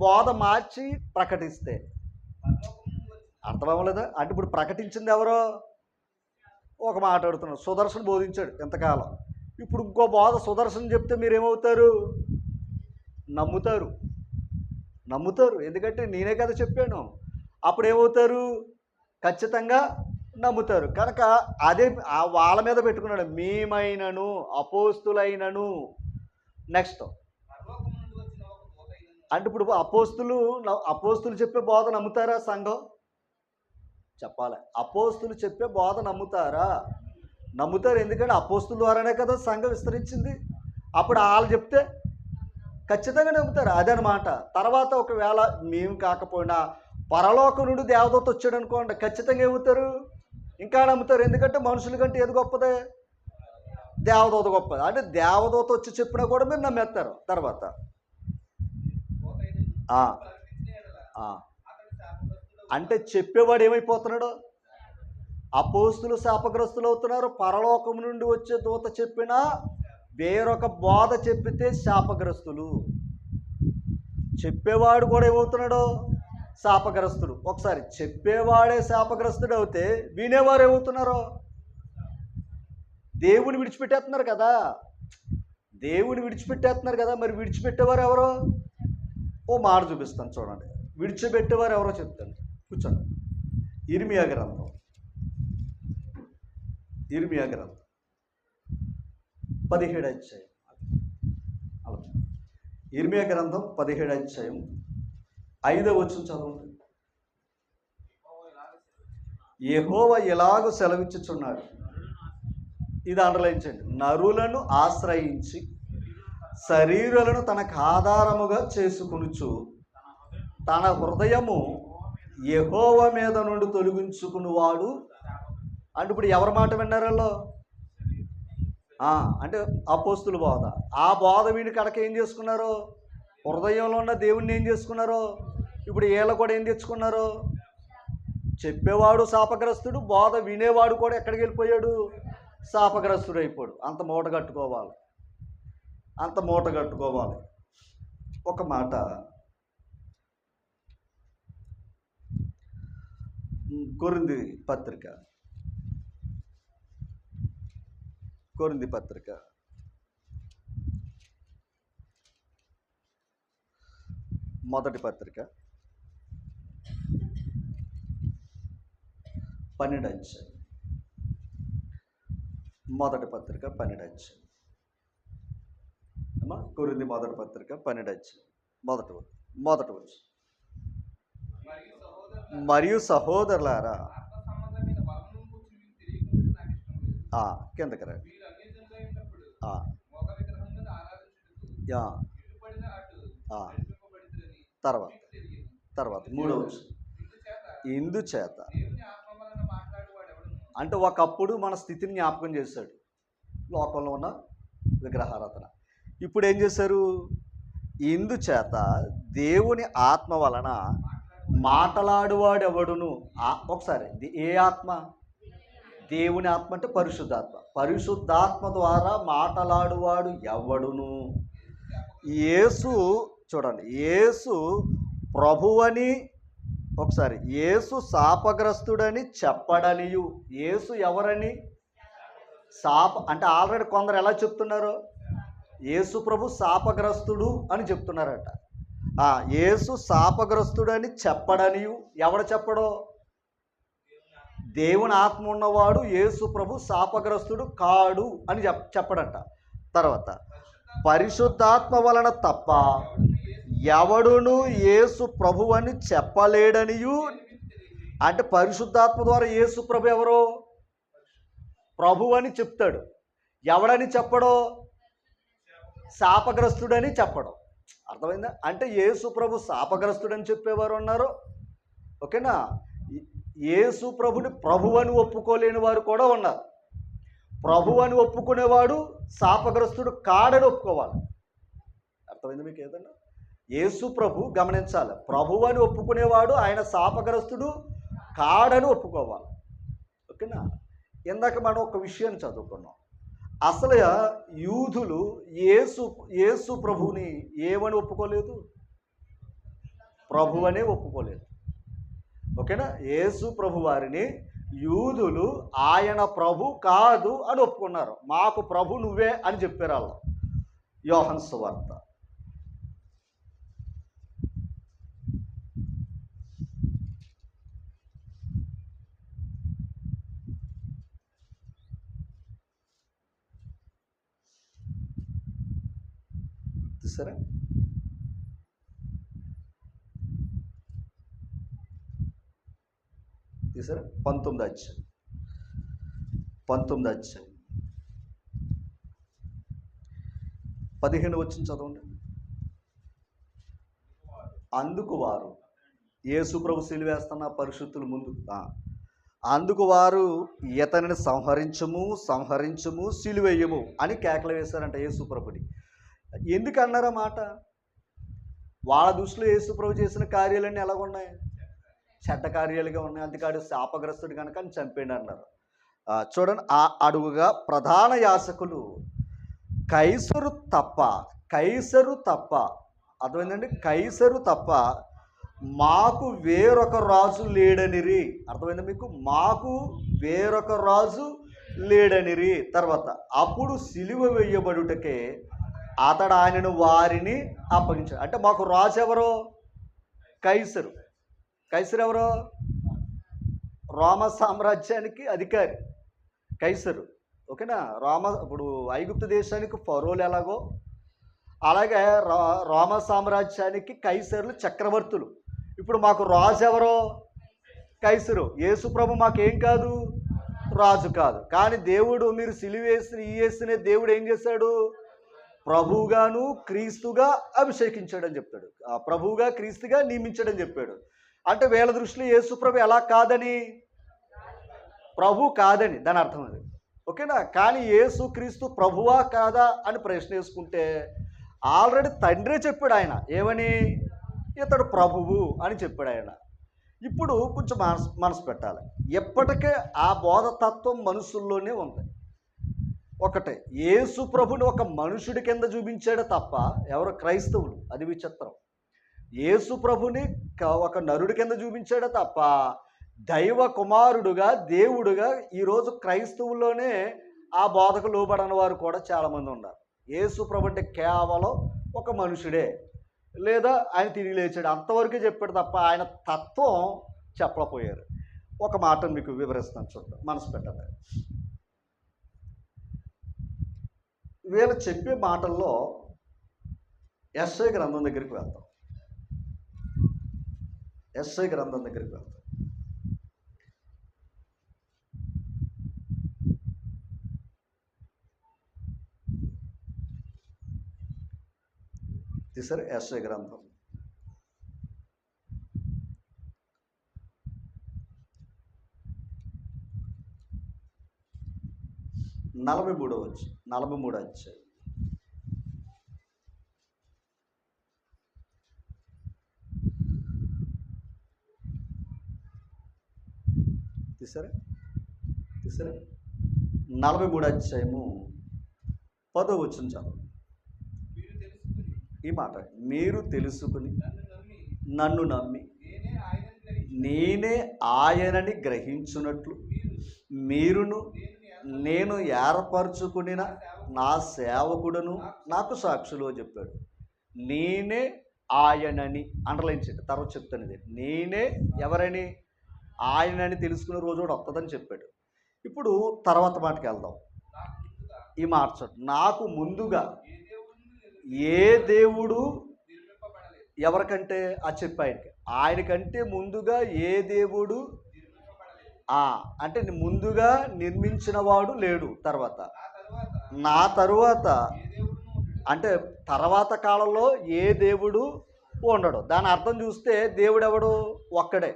A: బోధ మార్చి ప్రకటిస్తే అర్థం అవ్వలేదా? అంటే ఇప్పుడు ప్రకటించింది ఎవరో ఒక మాట్లాడుతున్నారు, సుదర్శన్ బోధించాడు ఇంతకాలం. ఇప్పుడు ఇంకో బోధ సుదర్శన్ చెప్తే మీరేమవుతారు? నమ్ముతారు. ఎందుకంటే నేనే కదా చెప్పాను. అప్పుడు ఏమవుతారు? ఖచ్చితంగా నమ్ముతారు. కనుక అదే వాళ్ళ మీద పెట్టుకున్నాడు. మేమైనను అపోస్తులైనను. నెక్స్ట్ అంటే ఇప్పుడు అపోస్తులు చెప్పే బోధ నమ్ముతారా సంఘం? చెప్పాలి. అపోస్తులు చెప్పే బోధ నమ్ముతారు. ఎందుకంటే అపోస్తుల ద్వారానే కదా సంఘం విస్తరించింది. అప్పుడు వాళ్ళు చెప్తే ఖచ్చితంగా నమ్ముతారు. అదనమాట. తర్వాత ఒకవేళ మేము కాకపోయినా పరలోకం నుండి దేవదూత వచ్చాడు అనుకోండి, ఖచ్చితంగా ఏమవుతారు? ఇంకా నమ్ముతారు. ఎందుకంటే మనుషుల కంటే ఏది గొప్పదే? దేవదూత గొప్పది. అంటే దేవదూత వచ్చి చెప్పినా కూడా మీరు నమ్మేస్తారు. తర్వాత అంటే చెప్పేవాడు ఏమైపోతున్నాడు? అపోస్తులు శాపగ్రస్తులు అవుతున్నారు. పరలోకం నుండి వచ్చే దూత చెప్పినా వేరొక బోధ చెప్పితే శాపగ్రస్తులు. చెప్పేవాడు కూడా ఏమవుతున్నాడు? శాపగ్రస్తుడు. ఒకసారి చెప్పేవాడే శాపగ్రస్తుడు అవుతే వినేవారు ఏమవుతున్నారు? దేవుని విడిచిపెట్టేస్తున్నారు కదా. మరి విడిచిపెట్టేవారు ఎవరో ఓ మాట చూపిస్తాను చూడండి. విడిచిపెట్టేవారు ఎవరో చెప్తాను. కూర్చోండి. ఇర్మియా గ్రంథం 17 అధ్యాయం. ఇర్మియా గ్రంథం 17 అధ్యాయం 5వ వచనం చదవండి. యెహోవా ఎలాగూ సెలవిచ్చుచున్నాడు. ఇది అండర్లైన్ చేయండి. నరులను ఆశ్రయించి శరీరులను తనకు ఆధారముగా చేసుకొనుచు తన హృదయము యెహోవా మీద నుండి తొలగించుకునివాడు. అంటే ఇప్పుడు ఎవరి మాట విన్నారు వాళ్ళు? అంటే అపోస్తుల బోధ. ఆ బోధ వీడి కడక ఏం చేసుకున్నారు? హృదయంలో ఉన్న దేవుణ్ణి ఏం చేసుకున్నారు? ఇప్పుడు వీళ్ళు కూడా ఏం తెచ్చుకున్నారు? చెప్పేవాడు శాపగ్రస్తుడు, బోధ వినేవాడు కూడా ఎక్కడికి వెళ్ళిపోయాడు? శాపగ్రస్తుడు అయిపోయాడు. అంత మూట కట్టుకోవాలి. ఒక మాట కొరింథీ పత్రిక మొదటి పత్రిక 12 అధ్యాయం. మొదటి పత్రిక 12 అధ్యాయం. అమ్మా కొరింథీ మొదటి పత్రిక 12 అధ్యాయం. మొదటి వచ్చి మరియు సహోదరులారా కిందకి రండి. తర్వాత 3వ ఇందుచేత అంటే ఒకప్పుడు మన స్థితిని జ్ఞాపకం చేశాడు, లోకంలో ఉన్న విగ్రహారాధన. ఇప్పుడు ఏం చేశారు? ఇందుచేత దేవుని ఆత్మ వలన మాట్లాడువాడెవడును. ఒకసారి ఏ ఆత్మ? దేవుని ఆత్మ అంటే పరిశుద్ధాత్మ. పరిశుద్ధాత్మ ద్వారా మాట్లాడువాడు ఎవడును. యేసు చూడండి, యేసు ప్రభువని, ఒకసారి యేసు శాపగ్రస్తుడని చెప్పడనియు. యేసు ఎవరని? అంటే ఆల్రెడీ కొందరు ఎలా చెప్తున్నారు? యేసు ప్రభు శాపగ్రస్తుడు అని చెప్తున్నారట. యేసు శాపగ్రస్తుడని చెప్పడనియు. ఎవడు చెప్పడో? దేవుని ఆత్మ ఉన్నవాడు యేసు ప్రభు శాపగ్రస్తుడు కాడు అని చెప్పడంట. తర్వాత పరిశుద్ధాత్మ వలన తప్ప ఎవడును యేసు ప్రభు అని చెప్పలేడనియు. అంటే పరిశుద్ధాత్మ ద్వారా యేసు ప్రభు ఎవరో ప్రభు అని చెప్తాడు. ఎవడని చెప్పడో? శాపగ్రస్తుడని చెప్పడం. అర్థమైందా? అంటే యేసు ప్రభు శాపగ్రస్తుడని చెప్పేవారు ఉన్నారు. ఓకేనా? యేసు ప్రభుని ప్రభు అని ఒప్పుకోలేని వారు కూడా ఉన్నారు. ప్రభు అని ఒప్పుకునేవాడు శాపగ్రస్తుడు కాడని ఒప్పుకోవాలి. అర్థమైంది మీకు? ఏదన్నా యేసు ప్రభు గమనించాలి, ప్రభు అని ఒప్పుకునేవాడు ఆయన శాపగ్రస్తుడు కాడని ఒప్పుకోవాలి. ఓకేనా? ఇందాక మనం ఒక విషయాన్ని చదువుకున్నాం. అసలు యూదులు యేసు ప్రభుని ఏమని ఒప్పుకోలేదు? ప్రభు అనే ఒప్పుకోలేదు. ఓకేనా? యేసు ప్రభు వారిని యూదులు ఆయన ప్రభు కాదు అని ఒప్పుకున్నారు. మాకు ప్రభు నువ్వే అని చెప్పారు వాళ్ళు. యోహన్ సువార్త 19 అధ్యాయం. 15 వచ్చిన చదవండి. అందుకు వారు, యేసు ప్రభు సిలువేస్తున్న పరిశుద్ధుల ముందు, అందుకు వారు ఇతనిని సంహరించుము సిలువేయము అని కేకలు వేశారంట యేసు ప్రభుని. ఎందుకు అన్నారా మాట? వాళ్ళ దృష్టిలో యేసు ప్రభు చేసిన కార్యాలన్నీ ఎలాగున్నాయి? చెడ్డ కార్యాలుగా ఉన్నాయి. అందుకాడు శాపగ్రస్తుడు కనుక అని చంపేయండి అన్నారు. చూడండి, ఆ అడుగుగా ప్రధాన యాజకులు కైసరు తప్ప అర్థమైందండి? కైసరు తప్ప మాకు వేరొక రాజు లేడనిరి. అర్థమైందా మీకు? మాకు వేరొక రాజు లేడనిరి. తర్వాత అప్పుడు సిలువ వేయబడుటకే అతడు ఆయనను వారిని అప్పగించాడు. అంటే మాకు రాజు ఎవరో? కైసరు. కైసరు ఎవరో? రోమ సామ్రాజ్యానికి అధికారి కైసరు. ఓకేనా? ఇప్పుడు ఐగుప్తు దేశానికి ఫరోలు ఎలాగో అలాగే రోమ సామ్రాజ్యానికి కైసరులు చక్రవర్తులు. ఇప్పుడు మాకు రాజు ఎవరో? కైసరు. యేసు ప్రభు మాకేం కాదు? రాజు కాదు. కానీ దేవుడు మీరు సిలువేసిన వేసిన దేవుడు ఏం చేశాడు? ప్రభువుగాను క్రీస్తుగా అభిషేకించాడని చెప్తాడు. ప్రభువుగా క్రీస్తుగా నియమించాడని చెప్పాడు. అంటే వీళ్ళ దృష్టిలో యేసు ప్రభు ఎలా కాదని? ప్రభు కాదని దాని అర్థం అది. ఓకేనా? కానీ యేసు క్రీస్తు ప్రభువా కాదా అని ప్రశ్న వేసుకుంటే ఆల్రెడీ తండ్రే చెప్పాడు. ఆయన ఏమని? ఇతడు ప్రభువు అని చెప్పాడు ఆయన. ఇప్పుడు కొంచెం మనసు పెట్టాలి. ఎప్పటికే ఆ బోధతత్వం మనుషుల్లోనే ఉంది. ఒకటే, యేసు ప్రభుని ఒక మనుషుడి కింద చూపించాడు తప్ప ఎవరు? క్రైస్తవులు. అది విచిత్రం. యేసు ప్రభుని ఒక నరుడి కింద చూపించాడు తప్ప దైవ కుమారుడుగా దేవుడుగా ఈరోజు క్రైస్తవుల్లోనే ఆ బోధకు లోబడని వారు కూడా చాలామంది ఉన్నారు. యేసు ప్రభు అంటే కేవలం ఒక మనుషుడే, లేదా ఆయన తిరిగి లేచాడు అంతవరకే చెప్పాడు తప్ప ఆయన తత్వం చెప్పలేకపోయారు. ఒక మాటను మీకు వివరిస్తాను, చూడండి, మనసు పెట్టండి. వీళ్ళు చెప్పే మాటల్లో యెషయా గ్రంథం దగ్గరికి వెళ్తాం. యెషయా గ్రంథం దగ్గరికి వెళ్తాం. తీసారు యెషయా గ్రంథం 43 అధ్యాయం. తీసారా 43 అధ్యాయము 10వ వచనం చదువు. ఈ మాట, మీరు తెలుసుకుని నన్ను నమ్మి నేనే ఆయనని గ్రహించున్నట్లు మీరును నేను ఏర్పరచుకుని నా సేవకుడును నాకు సాక్షులు చెప్పాడు. నేనే ఆయనని అండర్లైన్ చేయండి, తర్వాత చెప్తాను. ఇది నేనే ఎవరని, ఆయనని తెలుసుకునే రోజు కూడా వస్తుందని చెప్పాడు. ఇప్పుడు తర్వాత మాటకి వెళ్దాం. ఈ మాట చూడండి, నాకు ముందుగా ఏ దేవుడు ఎవరికంటే చెప్పాయనకి, ఆయనకంటే ముందుగా ఏ దేవుడు అంటే ముందుగా నిర్మించిన వాడు లేడు. తర్వాత నా తరువాత అంటే తర్వాత కాలంలో ఏ దేవుడు ఉండడు. దాని అర్థం చూస్తే దేవుడు ఎవడు? ఒక్కడే.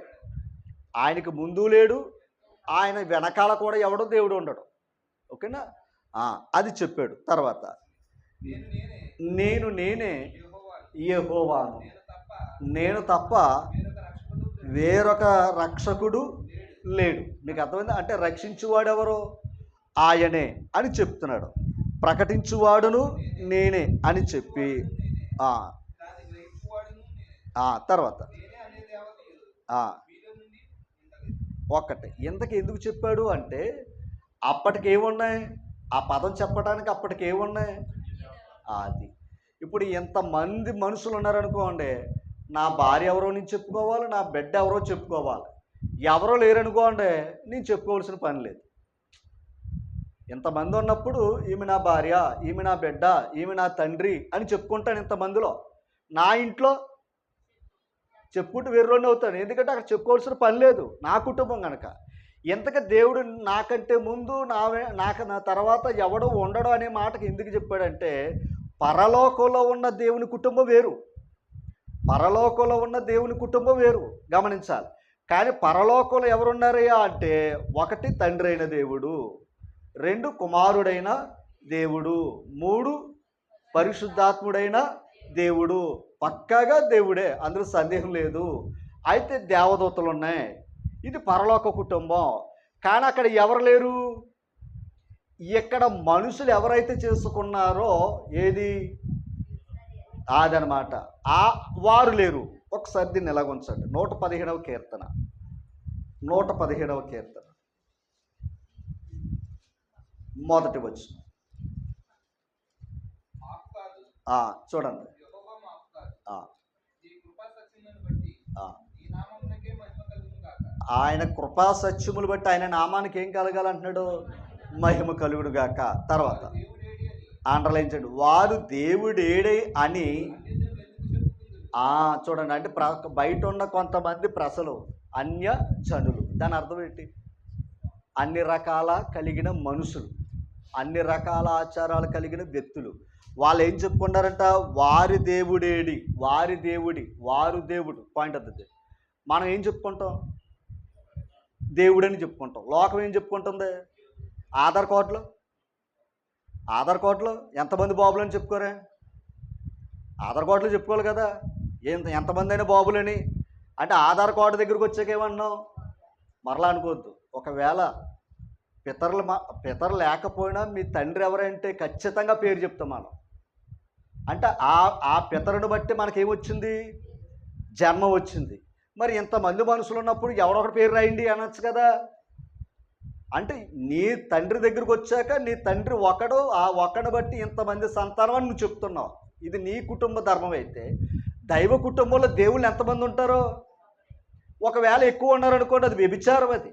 A: ఆయనకు ముందు లేడు, ఆయన వెనకాల కూడా ఎవడో దేవుడు ఉండడు. ఓకేనా? అది చెప్పాడు. తర్వాత నేనే యెహోవాను, నేను తప్ప వేరొక రక్షకుడు లేడు. మీకు అర్థమైంది? అంటే రక్షించువాడెవరో ఆయనే అని చెప్తున్నాడు. ప్రకటించువాడును నేనే అని చెప్పి తర్వాత ఒక్కటే. ఇంతకు ఎందుకు చెప్పాడు అంటే అప్పటికేమున్నాయి, ఆ పదం చెప్పడానికి అప్పటికేమున్నాయి అది. ఇప్పుడు ఎంతమంది మనుషులు ఉన్నారనుకోండి, నా భార్య ఎవరో నేను చెప్పుకోవాలి, నా బిడ్డ ఎవరో చెప్పుకోవాలి. ఎవరో లేరనుకోండి, నేను చెప్పుకోవాల్సిన పని లేదు. ఇంతమంది ఉన్నప్పుడు ఈమె నా భార్య, ఈమె నా బిడ్డ, ఈమె నా తండ్రి అని చెప్పుకుంటాను. ఇంతమందిలో నా ఇంట్లో చెప్పుకుంటూ వేరులోనే అవుతాను, ఎందుకంటే అక్కడ చెప్పుకోవాల్సిన పని లేదు, నా కుటుంబం కనుక. ఎంతగా దేవుడు నాకంటే ముందు నా తర్వాత ఎవడో ఉండడు అనే మాటకి ఎందుకు చెప్పాడంటే, పరలోకంలో ఉన్న దేవుని కుటుంబం వేరు, పరలోకంలో ఉన్న దేవుని కుటుంబం వేరు, గమనించాలి. కానీ పరలోకంలో ఎవరున్నారయ్యా అంటే, ఒకటి తండ్రి అయిన దేవుడు, 2 కుమారుడైన దేవుడు, 3 పరిశుద్ధాత్ముడైన దేవుడు. పక్కాగా దేవుడే, అందులో సందేహం లేదు. అయితే దేవదూతలు ఉన్నాయి, ఇది పరలోక కుటుంబం. కానీ అక్కడ ఎవరు లేరు, ఇక్కడ మనుషులు ఎవరైతే చేసుకున్నారో ఏది అదనమాట, వారు లేరు. ఒకసారి దీన్ని ఎలాగుంచండి. 115వ కీర్తన, 115వ కీర్తన మొదటి వచనం చూడండి. ఆయన కృపా సత్యములు బట్టి ఆయన నామానికి ఏం కలగాలంటున్నాడు? మహిమ కలుగుడు గాక. తర్వాత అండర్లైన్ చేయండి, వారు దేవుడేడే అని చూడండి. అంటే బయట ఉన్న కొంతమంది ప్రజలు, అన్య జనులు. దాని అర్థం ఏంటి? అన్ని రకాల కలిగిన మనుషులు, అన్ని రకాల ఆచారాలు కలిగిన వ్యక్తులు. వాళ్ళు ఏం చెప్పుకుంటారంట? వారి దేవుడేడి, వారి దేవుడి, వారు దేవుడు. పాయింట్ అవుతుంది. మనం ఏం చెప్పుకుంటాం? దేవుడని చెప్పుకుంటాం. లోకం ఏం చెప్పుకుంటుంది? ఆధార్ కార్డులో ఎంతమంది బాబులు అని చెప్పుకోరే? ఆధార్ కార్డులో చెప్పుకోవాలి కదా, ఎంతమంది అయినా బాబులని. అంటే ఆధార్ కార్డు దగ్గరికి వచ్చాకేమన్నాం? మరలా అనుకోవద్దు. ఒకవేళ పితరులు లేకపోయినా మీ తండ్రి ఎవరంటే ఖచ్చితంగా పేరు చెప్తాం మనం. అంటే ఆ పితరుని బట్టి మనకేమొచ్చింది? జన్మ వచ్చింది. మరి ఇంతమంది మనుషులు ఉన్నప్పుడు ఎవరొకటి పేరు రాయండి అనొచ్చు కదా. అంటే నీ తండ్రి దగ్గరికి వచ్చాక నీ తండ్రి ఒకడు, ఆ ఒకడిని బట్టి ఇంతమంది సంతానం అని నువ్వు చెప్తున్నావు. ఇది నీ కుటుంబ ధర్మం. అయితే దైవ కుటుంబంలో దేవుళ్ళు ఎంతమంది ఉంటారో ఒకవేళ ఎక్కువ ఉన్నారనుకోండి, అది వ్యభిచారం. అది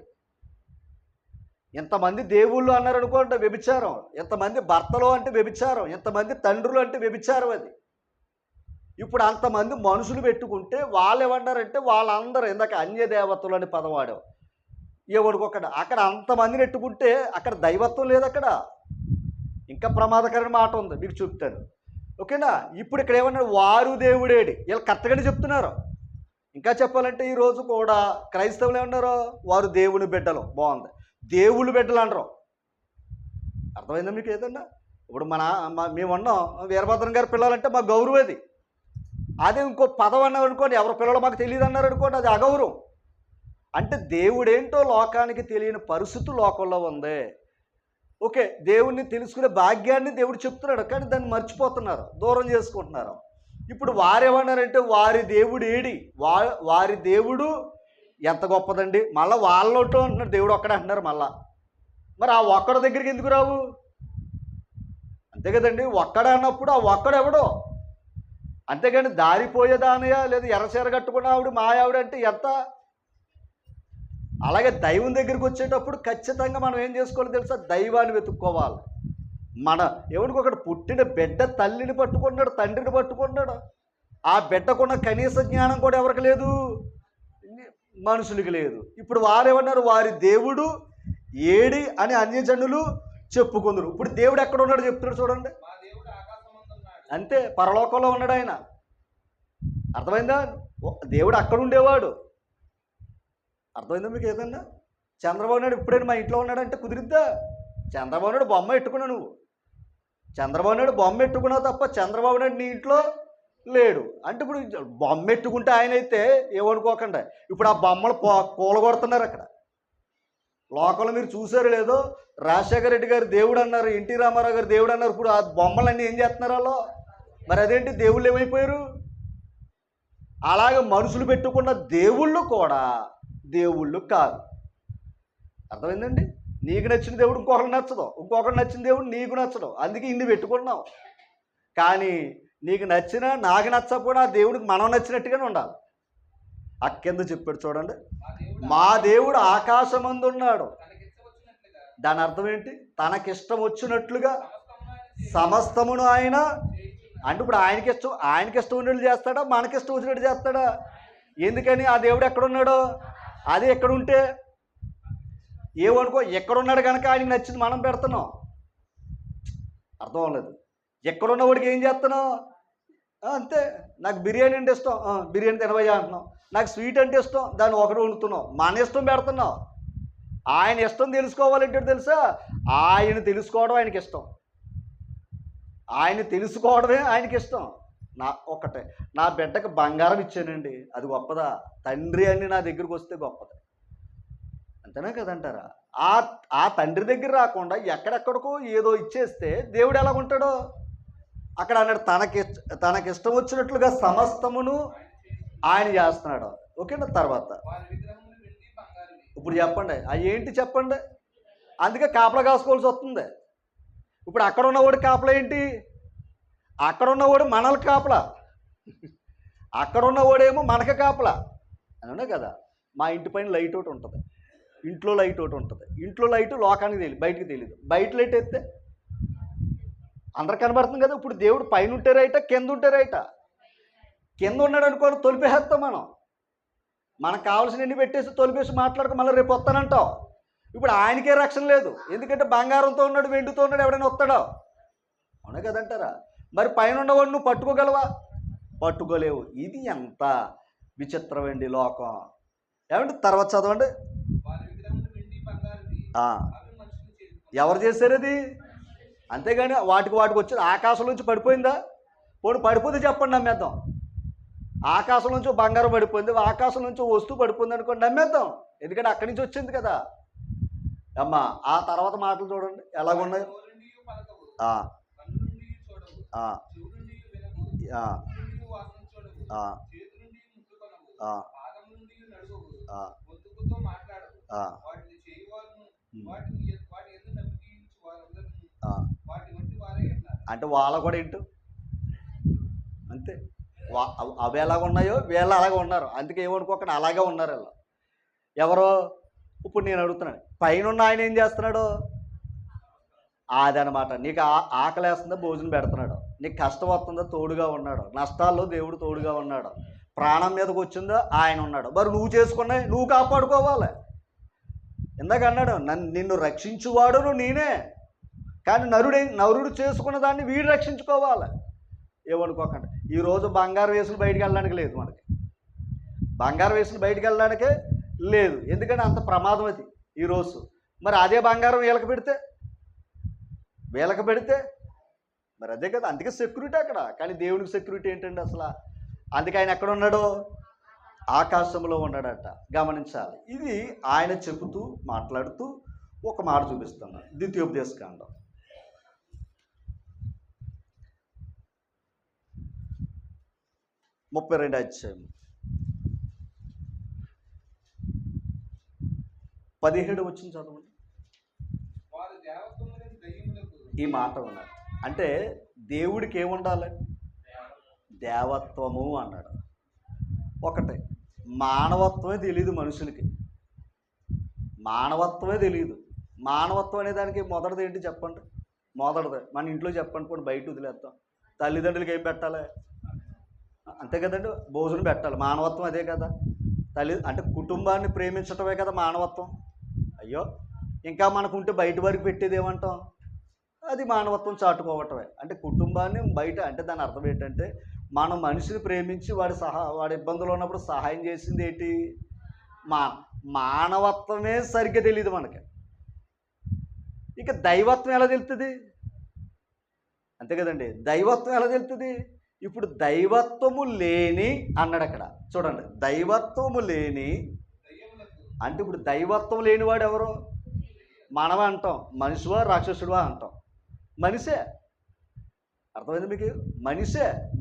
A: ఎంతమంది దేవుళ్ళు అన్నారనుకోండి వ్యభిచారం, ఎంతమంది భర్తలు అంటే వ్యభిచారం, ఎంతమంది తండ్రులు అంటే వ్యభిచారం. అది ఇప్పుడు అంతమంది మనుషులు పెట్టుకుంటే వాళ్ళు ఏమన్నారంటే వాళ్ళందరూ ఇందాక అన్య దేవతలు అని పదం వాడాం. ఎవడికొక్కడ అక్కడ అంతమందిని పెట్టుకుంటే అక్కడ దైవత్వం లేదు. అక్కడ ఇంకా ప్రమాదకరమైన మాట ఉంది, మీకు చెప్తాను. ఓకేనా? ఇప్పుడు ఇక్కడ ఏమన్నారు, వారు దేవుడేడి. వీళ్ళు కరెక్ట్గానే చెప్తున్నారు. ఇంకా చెప్పాలంటే ఈరోజు కూడా క్రైస్తవులు ఏమన్నారు, వారు దేవుని బిడ్డలు. బాగుంది, దేవుళ్ళు బిడ్డలు అనరు. అర్థమైందా మీకు? ఏదన్నా ఇప్పుడు మేము ఉన్నాం, వీరభద్రం గారి పిల్లలంటే మా గౌరవం. అది అదే ఇంకో పదం అన్నారు అనుకోండి, ఎవరి పిల్లలు మాకు తెలియదు అన్నారు అనుకోండి, అది అగౌరవం. అంటే దేవుడేంటో లోకానికి తెలియని పరిస్థితి లోకంలో ఉంది. ఓకే, దేవుణ్ణి తెలుసుకునే భాగ్యాన్ని దేవుడు చెప్తున్నాడు, కానీ దాన్ని మర్చిపోతున్నారు, దూరం చేసుకుంటున్నారు. ఇప్పుడు వారేమన్నారంటే వారి దేవుడు ఏడి, వారి దేవుడు ఎంత గొప్పదండి. మళ్ళీ వాళ్ళతో అంటున్నారు దేవుడు ఒక్కడే అంటున్నారు. మళ్ళా మరి ఆ ఒక్కడి దగ్గరికి ఎందుకు రావు? అంతే కదండి, ఒక్కడే అన్నప్పుడు ఆ ఒక్కడు ఎవడో. అంతేగాని దారిపోయేదానయా లేదా ఎర్రచీర కట్టుకున్న ఆవిడ మా ఆవిడ అంటే ఎంత. అలాగే దైవం దగ్గరికి వచ్చేటప్పుడు ఖచ్చితంగా మనం ఏం చేసుకోవాలి తెలుసా? దైవాన్ని వెతుక్కోవాలి. ఎవరికి ఒకటి పుట్టిన బిడ్డ తల్లిని పట్టుకున్నాడు, తండ్రిని పట్టుకున్నాడు. ఆ బిడ్డకున్న కనీస జ్ఞానం కూడా ఎవరికి లేదు, మనుషులకి లేదు. ఇప్పుడు వారేమన్నారు, వారి దేవుడు ఏడి అని అన్యజనులు చెప్పుకుందరు. ఇప్పుడు దేవుడు ఎక్కడ ఉన్నాడు చెప్తున్నాడు చూడండి. అంతే, పరలోకంలో ఉన్నాడు ఆయన. అర్థమైందా? దేవుడు అక్కడ ఉండేవాడు. అర్థమైందా మీకు? ఏదన్నా చంద్రబాబు నాయుడు ఇప్పుడైనా మా ఇంట్లో ఉన్నాడంటే కుదిరిద్దా? చంద్రబాబు నాయుడు బొమ్మ పెట్టుకున్నావు నువ్వు, చంద్రబాబు నాయుడు బొమ్మ పెట్టుకున్నావు తప్ప చంద్రబాబు నాయుడు నీ ఇంట్లో లేడు. అంటే ఇప్పుడు బొమ్మ పెట్టుకుంటే ఆయన అయితే ఏమనుకోకండి, ఇప్పుడు ఆ బొమ్మలు కూలగొడుతున్నారు అక్కడ. లోకంలో మీరు చూసారు లేదో, రాజశేఖర రెడ్డి గారు దేవుడు అన్నారు, ఎన్టీ రామారావు గారు దేవుడు అన్నారు. ఇప్పుడు ఆ బొమ్మలన్నీ ఏం చేస్తున్నారు వాళ్ళు? మరి అదేంటి, దేవుళ్ళు ఏమైపోయారు? అలాగే మనుషులు పెట్టుకున్న దేవుళ్ళు కూడా దేవుళ్ళు కాదు. అర్థమైందండి? నీకు నచ్చిన దేవుడు ఇంకొకరు నచ్చదు, ఇంకొకరు నచ్చిన దేవుడు నీకు నచ్చదు. అందుకే ఇన్ని పెట్టుకున్నావు. కానీ నీకు నచ్చినా నాకు నచ్చకపోయినా ఆ దేవుడికి మనం నచ్చినట్టుగానే ఉండాలి. అక్కెందు చెప్పాడు చూడండి, మా దేవుడు ఆకాశమందు ఉన్నాడు. దాని అర్థం ఏంటి? తనకిష్టం వచ్చినట్లుగా సమస్తమును ఆయన. అంటే ఇప్పుడు ఆయనకి ఇష్టం ఉన్నట్లు చేస్తాడా, మనకిష్టం వచ్చినట్టు చేస్తాడా? ఎందుకని? ఆ దేవుడు ఎక్కడున్నాడో అది ఎక్కడుంటే ఏమనుకో, ఎక్కడున్నాడు కనుక ఆయనకి నచ్చింది మనం పెడుతున్నాం. అర్థం అవ్వలేదు. ఎక్కడున్నవాడికి ఏం చేస్తున్నావు? అంతే, నాకు బిర్యానీ అంటే ఇష్టం, బిర్యానీ తినవయ్యా అంటున్నాం. నాకు స్వీట్ అంటే ఇష్టం, దాన్ని ఒకటి వండుతున్నావు. మన ఇష్టం పెడుతున్నావు. ఆయన ఇష్టం తెలుసుకోవాలంటే తెలుసా, ఆయన తెలుసుకోవడం ఆయనకి ఇష్టం. ఆయన తెలుసుకోవడమే ఆయనకి ఇష్టం. ఒక్కటే, నా బిడ్డకు బంగారం ఇచ్చానండి, అది గొప్పదా? తండ్రి అని నా దగ్గరికి వస్తే గొప్పది. అంతేనా కదంటారా? ఆ తండ్రి దగ్గర రాకుండా ఎక్కడెక్కడికో ఏదో ఇచ్చేస్తే దేవుడు ఎలా ఉంటాడో అక్కడ అన్నాడు, తనకిష్టం వచ్చినట్లుగా సమస్తమును ఆయన చేస్తున్నాడు. ఓకేనా? తర్వాత ఇప్పుడు చెప్పండి, అవి ఏంటి చెప్పండి. అందుకే కాపలా కాసుకోవాల్సి వస్తుంది. ఇప్పుడు అక్కడ ఉన్నవాడు కాపలా ఏంటి? అక్కడ ఉన్నవాడు మనల్ని కాపలా, అక్కడ ఉన్నవాడేమో మనకి కాపలా. అవునా కదా? మా ఇంటి పైన లైట్ ఒకటి ఉంటుంది, ఇంట్లో లైట్ ఒకటి ఉంటుంది. ఇంట్లో లైట్ లోకానికి తెలియదు, బయటికి తెలియదు. బయట లైట్ ఎత్తే అందరు కనబడుతుంది కదా. ఇప్పుడు దేవుడు పైన ఉంటే రైట, కింద ఉంటే రైట. కింద ఉన్నాడు అనుకోని తొలిపేస్తాం మనం, మనకు కావాల్సినవన్నీ పెట్టేసి తొలిపేసి మాట్లాడుకో, మళ్ళీ రేపు వస్తానంటావు. ఇప్పుడు ఆయనకే రక్షణ లేదు, ఎందుకంటే బంగారంతో ఉన్నాడు, వెండితో ఉన్నాడు, ఎవడైనా వస్తాడో. అవునా కదంటారా? మరి పైన ఉన్నవాడు నువ్వు పట్టుకోగలవా? పట్టుకోలేవు. ఇది ఎంత విచిత్రమండి లోకం. ఏమంటే తర్వాత చదవండి. ఎవరు చేశారు అది? అంతేగాని వాటికి వచ్చి ఆకాశం నుంచి పడిపోయిందా? పోనీ పడిపోతే చెప్పండి, నమ్మేద్దాం. ఆకాశం నుంచి బంగారం పడిపోయింది, ఆకాశం నుంచి వస్తువు పడిపోయింది అనుకోండి, నమ్మేద్దాం. ఎందుకంటే అక్కడి నుంచి వచ్చింది కదా. అమ్మా ఆ తర్వాత మాటలు చూడండి ఎలాగున్నాయి. అంటే వాళ్ళ కూడా ఏంటో అంతే, అవి ఎలాగ ఉన్నాయో వీళ్ళు అలాగే ఉన్నారు. అందుకే ఏమనుకోకుండా అలాగే ఉన్నారు. వీళ్ళు ఎవరో ఇప్పుడు నేను అడుగుతున్నాను, పైన ఆయన ఏం చేస్తున్నాడు? అదనమాట. నీకు ఆకలేస్తుందో భోజనం పెడుతున్నాడు, నీకు కష్టం వస్తుందో తోడుగా ఉన్నాడు, నష్టాల్లో దేవుడు తోడుగా ఉన్నాడు, ప్రాణం మీదకి వచ్చిందో ఆయన ఉన్నాడు. మరి నువ్వు చేసుకున్నాయి నువ్వు కాపాడుకోవాలి. ఇందాక అన్నాడు, నిన్ను రక్షించువాడును నేనే, కానీ నరుడు చేసుకున్న దాన్ని వీడు రక్షించుకోవాలి. ఏమనుకోకండి, ఈరోజు బంగారు వేసులు బయటికి వెళ్ళడానికి లేదు, మనకి బంగారు వేసులు బయటికి వెళ్ళడానికే లేదు. ఎందుకంటే అంత ప్రమాదం అది ఈరోజు. మరి అదే బంగారం వీళ్ళకి పెడితే మరి అదే కదా. అందుకే సెక్యూరిటీ అక్కడ. కానీ దేవునికి సెక్యూరిటీ ఏంటండి అసలు? అందుకే ఆయన ఎక్కడ ఉన్నాడు? ఆకాశంలో ఉన్నాడట. గమనించాలి. ఇది ఆయన చెబుతూ మాట్లాడుతూ ఒక మాట చూపిస్తున్నాడు. ద్వితీయోపదేశకాండం 32 అధ్యాయం 17 వచ్చిన చదవండి. ఈ మాట ఉన్నాడు అంటే దేవుడికి ఏముండాలి? దేవత్వము అన్నాడు. ఒకటే, మానవత్వమే తెలియదు మనుషులకి. మానవత్వమే తెలియదు. మానవత్వం అనే దానికి మొదటిది ఏంటి చెప్పండి? మొదటిది మన ఇంట్లో చెప్పండి, కూడా బయట వదిలేస్తాం. తల్లిదండ్రులకి ఏం పెట్టాలి? అంతే కదండి, భోజనం పెట్టాలి. మానవత్వం అదే కదా. అంటే కుటుంబాన్ని ప్రేమించటమే కదా మానవత్వం. అయ్యో, ఇంకా మనకుంటే బయట వరకు పెట్టేది ఏమంటాం? అది మానవత్వం చాటుకోవటమే. అంటే కుటుంబాన్ని బయట, అంటే దాని అర్థం ఏంటంటే మనం మనిషిని ప్రేమించి వాడి ఇబ్బందులు ఉన్నప్పుడు సహాయం చేసింది ఏంటి? మానవత్వమే సరిగ్గా తెలియదు మనకి. ఇక దైవత్వం ఎలా తెలుస్తుంది? అంతే కదండి, దైవత్వం ఎలా తెలుస్తుంది? ఇప్పుడు దైవత్వము లేని అన్నాడు అక్కడ చూడండి. దైవత్వము లేని అంటే ఇప్పుడు దైవత్వం లేనివాడు ఎవరు? మనమే అంటాం. మనిషివా రాక్షసుడివా అంటాం. మనిషే. అర్థమైంది మీకు?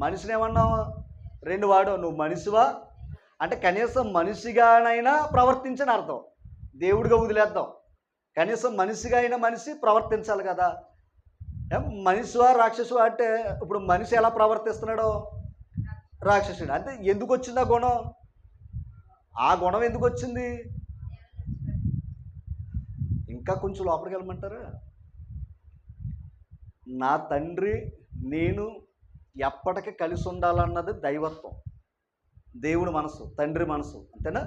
A: మనిషిని ఏమన్నావు? రెండు వాడు. నువ్వు మనిషివా అంటే కనీసం మనిషిగానైనా ప్రవర్తించని అర్థం. దేవుడిగా వదిలేద్దాం, కనీసం మనిషిగా అయినా మనిషి ప్రవర్తించాలి కదా. మనిషివా రాక్షసువా అంటే ఇప్పుడు మనిషి ఎలా ప్రవర్తిస్తున్నాడో రాక్షసుడు. అంటే ఎందుకు వచ్చింది ఆ గుణం? ఆ గుణం ఎందుకు వచ్చింది? ఇంకా కొంచెం లోపలికి వెళ్ళమంటారా? నా తండ్రి నేను ఎప్పటికీ కలిసి ఉండాలన్నది దైవత్వం, దేవుడి మనసు, తండ్రి మనసు. అంతేనా?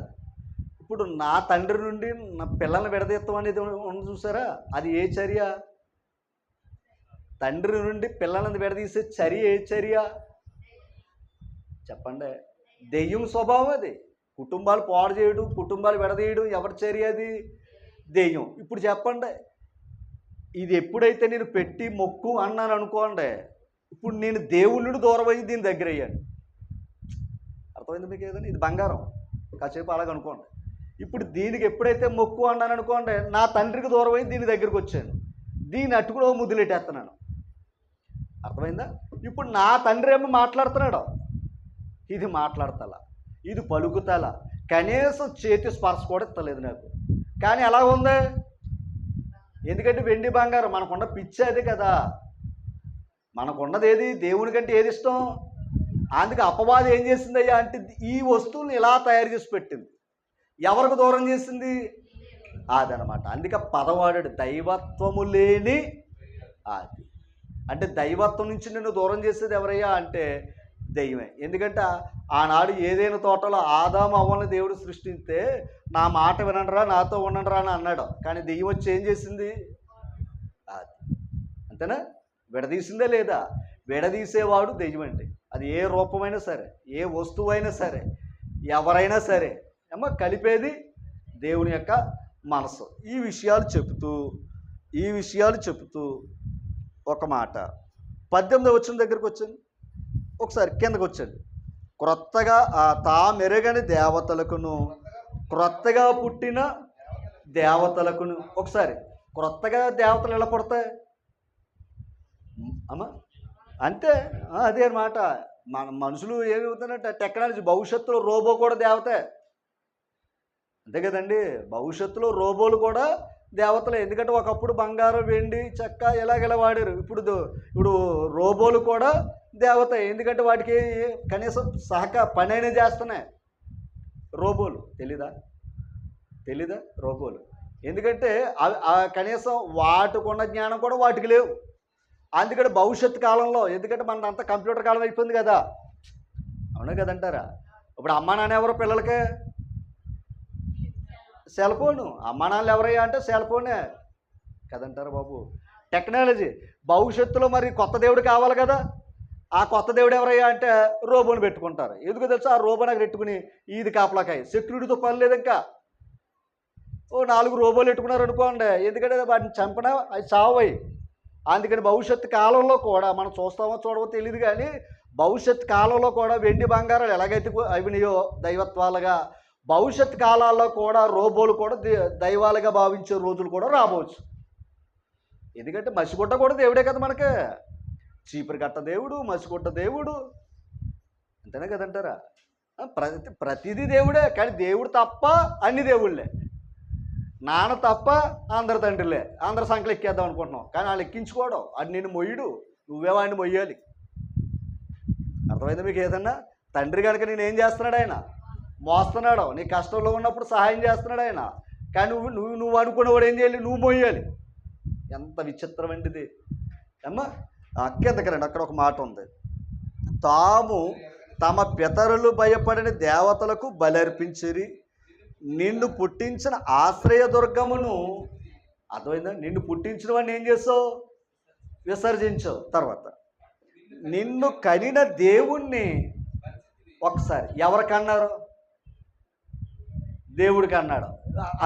A: ఇప్పుడు నా తండ్రి నుండి నా పిల్లల్ని విడదీయత్వం అనేది ఉంది చూసారా? అది ఏ చర్య? తండ్రి నుండి పిల్లల్ని విడదీసే చర్య ఏ చర్య చెప్పండి? దెయ్యం స్వభావం అది. కుటుంబాలు పాడు చేయడం, కుటుంబాలు విడదీయడం ఎవరి చర్య? అది దెయ్యం. ఇప్పుడు చెప్పండి, ఇది ఎప్పుడైతే నేను పెట్టి మొక్కు అన్నాను అనుకోండి, ఇప్పుడు నేను దేవుళ్ళుడు దూరం అయ్యి దీని దగ్గర అయ్యాను. అర్థమైంది మీకు? ఏదని ఇది బంగారం కాసేపు అలాగ అనుకోండి. ఇప్పుడు దీనికి ఎప్పుడైతే మొక్కు అన్నాను అనుకోండి, నా తండ్రికి దూరం అయ్యి దీని దగ్గరికి వచ్చాను, దీన్ని అట్టుకులో ముద్దులెట్టేస్తున్నాను. అర్థమైందా? ఇప్పుడు నా తండ్రి ఏమో మాట్లాడుతున్నాడు, ఇది మాట్లాడతలా, ఇది పలుకుతలా, కనీసం చేతి స్పర్శ కూడా ఇస్తలేదు నాకు. కానీ ఎలా ఉంది? ఎందుకంటే వెండి బంగారం మనకున్న పిచ్చి అది కదా. మనకున్నది ఏది? దేవుని కంటే ఏది ఇష్టం? అందుకే అపవాది ఏం చేసిందయ్యా అంటే ఈ వస్తువుని ఇలా తయారు చేసి పెట్టింది. ఎవరికి దూరం చేసింది? అదనమాట. అందుకే పదవాడాడు దైవత్వము లేని అది. అంటే దైవత్వం నుంచి నిన్ను దూరం చేసేది ఎవరయ్యా అంటే దెయ్యమే. ఎందుకంటే ఆనాడు ఏదైనా తోటలో ఆదాము అవ్వని దేవుడు సృష్టిస్తే నా మాట వినండిరా, నాతో ఉండండిరా అని అన్నాడు. కానీ దెయ్యం వచ్చి ఏం చేసింది? అది. అంతేనా? విడదీసిందే లేదా? విడదీసేవాడు దెయ్యం అండి. అది ఏ రూపమైనా సరే, ఏ వస్తువు అయినా సరే, ఎవరైనా సరే కలిపేది దేవుని యొక్క మనసు. ఈ విషయాలు చెబుతూ ఒక మాట 18వ వచనం దగ్గరికి వచ్చింది. ఒకసారి కిందకు వచ్చండి. క్రొత్తగా తామెరగని దేవతలకును, క్రొత్తగా పుట్టిన దేవతలకును. ఒకసారి క్రొత్తగా దేవతలు ఎలా పుడతాయి అమ్మా? అంతే, అదే అన్నమాట. మన మనుషులు ఏమవుతుందంటే టెక్నాలజీ, భవిష్యత్తులో రోబో కూడా దేవతే. అంతే కదండి, భవిష్యత్తులో రోబోలు కూడా దేవతలే. ఎందుకంటే ఒకప్పుడు బంగారం, వెండి, చెక్క ఇలాగెలా వాడారు. ఇప్పుడు రోబోలు కూడా దేవత. ఎందుకంటే వాటికి కనీసం పని అయినా చేస్తున్నాయి రోబోలు. తెలీదా రోబోలు? ఎందుకంటే కనీసం వాటికున్న జ్ఞానం కూడా వాటికి లేవు. అందుకని భవిష్యత్తు కాలంలో, ఎందుకంటే మనదంతా కంప్యూటర్ కాలం అయిపోయింది కదా, అవునా కదంటారా? ఇప్పుడు అమ్మా నాన్న ఎవరు పిల్లలకే? Cell phone. అమ్మా నాన్నలు ఎవరయ్యా అంటే సెల్ ఫోనే కదంటారా బాబు? టెక్నాలజీ. భవిష్యత్తులో మరి కొత్త దేవుడు కావాలి కదా, ఆ కొత్త దేవుడు ఎవరయ్యా అంటే రోబోని పెట్టుకుంటారు. ఎందుకు తెలుసా? ఆ రోబో నాకు పెట్టుకుని ఈది కాపలాకాయ, సెక్యూరిటీతో పని లేదు. ఇంకా ఓ 4 రోబోలు పెట్టుకున్నారు అనుకోండి, ఎందుకంటే వాటిని చంపినా అవి చావయి. అందుకని భవిష్యత్తు కాలంలో కూడా మనం చూస్తామో చూడవో తెలియదు, కానీ భవిష్యత్తు కాలంలో కూడా వెండి బంగారాలు ఎలాగైతే అయినాయో దైవత్వాలుగా, భవిష్యత్తు కాలాల్లో కూడా రోబోలు కూడా దైవాలుగా భావించే రోజులు కూడా రాబోవచ్చు. ఎందుకంటే మసిగుడ్డ కూడా దేవుడే కదా మనకి. చీపురు కట్ట దేవుడు, మసిగుడ్డ దేవుడు, అంతేనే కదంటారా? ప్రతిదీ దేవుడే, కానీ దేవుడు తప్ప అన్ని దేవుళ్ళే. నాన్న తప్ప అందరి తండ్రిలే. అందరి సంఖ్యలు ఎక్కేద్దాం అనుకుంటున్నాం, కానీ వాళ్ళు ఎక్కించుకోవడం, అది నేను మొయ్యడు, నువ్వే వాడిని మొయ్యాలి. అర్థమైంది మీకు? ఏదన్నా తండ్రి కనుక నేనేం చేస్తున్నాడు ఆయన? మోస్తున్నాడు. నీ కష్టంలో ఉన్నప్పుడు సహాయం చేస్తున్నాడు ఆయన, కానీ నువ్వు అనుకున్నవాడు ఏం చేయాలి? నువ్వు మొయ్యాలి. ఎంత విచిత్రమైనది అమ్మా. కిందకి అక్కడ ఒక మాట ఉంది, తాము తమ పితరులు భయపడిన దేవతలకు బలర్పించిరి, నిన్ను పుట్టించిన ఆశ్రయదుర్గమును. అర్థమైందా? నిన్ను పుట్టించిన వాడిని ఏం చేసావు? విసర్జించావు. తర్వాత నిన్ను కనిన దేవుణ్ణి ఒకసారి ఎవరికి అన్నారు? దేవుడికి అన్నాడు.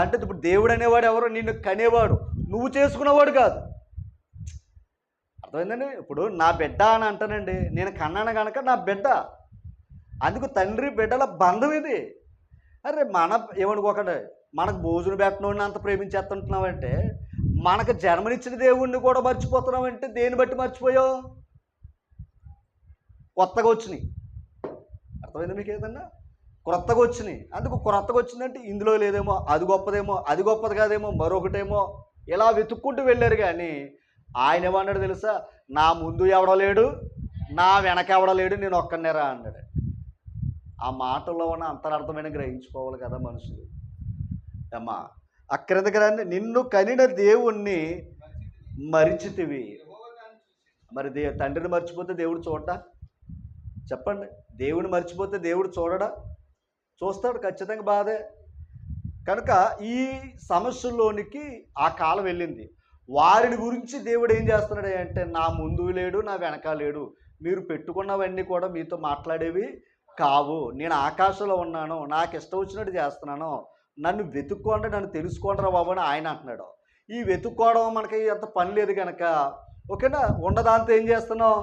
A: అంటే ఇప్పుడు దేవుడు అనేవాడు ఎవరు? నిన్ను కనేవాడు, నువ్వు చేసుకున్నవాడు కాదు. అర్థమైందండి? ఇప్పుడు నా బిడ్డ అని అంటానండి, నేను కన్నాను కనుక నా బిడ్డ. అందుకు తండ్రి బిడ్డల బంధం ఇది. అరే ఏమనుకోకండి, మనకు భోజనం పెట్టినోడిని అంత ప్రేమించేస్తుంటున్నావంటే, మనకు జన్మనిచ్చిన దేవుణ్ణి కూడా మర్చిపోతున్నావంటే దేన్ని బట్టి మర్చిపోయావు? కొత్తగా వచ్చినాయి. అర్థమైంది మీకు? ఏదన్నా క్రొత్తగా వచ్చినాయి. అందుకు క్రొత్తగా వచ్చిందంటే ఇందులో లేదేమో, అది గొప్పదేమో, అది గొప్పది కాదేమో, మరొకటేమో, ఇలా వెతుక్కుంటూ వెళ్ళారు. కానీ ఆయన ఏమన్నాడు తెలుసా? నా ముందు ఎవడో లేడు, నా వెనక ఎవడో లేడు, నేను ఒక్కనేరా అన్నాడు. ఆ మాటల్లో ఉన్న అంతరార్థమైన గ్రహించుకోవాలి కదా మనుషులు. అమ్మా అక్కడి రండి. నిన్ను కనిన దేవుణ్ణి మరిచితివి. మరి తండ్రిని మర్చిపోతే దేవుడు చూడడా? చెప్పండి. దేవుని మర్చిపోతే దేవుడు చూడడా? చూస్తాడు ఖచ్చితంగా, బాధే. కనుక ఈ సమస్యల్లోనికి ఆ కాలం వెళ్ళింది. వారిని గురించి దేవుడు ఏం చేస్తున్నాడు అంటే, నా ముందు లేడు, నా వెనక లేడు, మీరు పెట్టుకున్నవన్నీ కూడా మీతో మాట్లాడేవి కావు, నేను ఆకాశంలో ఉన్నాను, నాకు ఇష్టం వచ్చినట్టు చేస్తున్నాను, నన్ను వెతుక్కోండి, నన్ను తెలుసుకోండి రా బాబు అని ఆయన అంటున్నాడు. ఈ వెతుక్కోవడం మనకి అంత పని లేదు కనుక, ఓకేనా, ఉండదాంతో ఏం చేస్తున్నాం?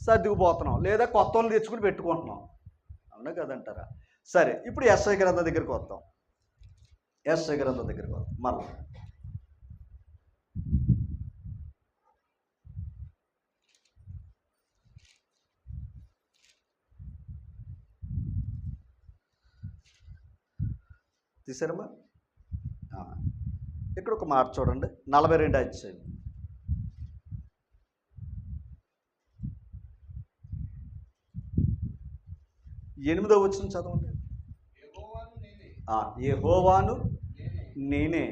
A: సర్దుకుపోతున్నాం, లేదా కొత్త వాళ్ళని తెచ్చుకుని పెట్టుకుంటున్నాం. అవునా కదంటారా? సరే, ఇప్పుడు యెషయా గ్రంథం దగ్గరికి వద్దాం. యెషయా గ్రంథం దగ్గరికి వద్దాం మళ్ళీ. తీసారమ్మా? ఇక్కడ ఒక మాట చూడండి, 42 అధ్యాయం 8వ వచనం చదవండి. యెహోవాను నేనే.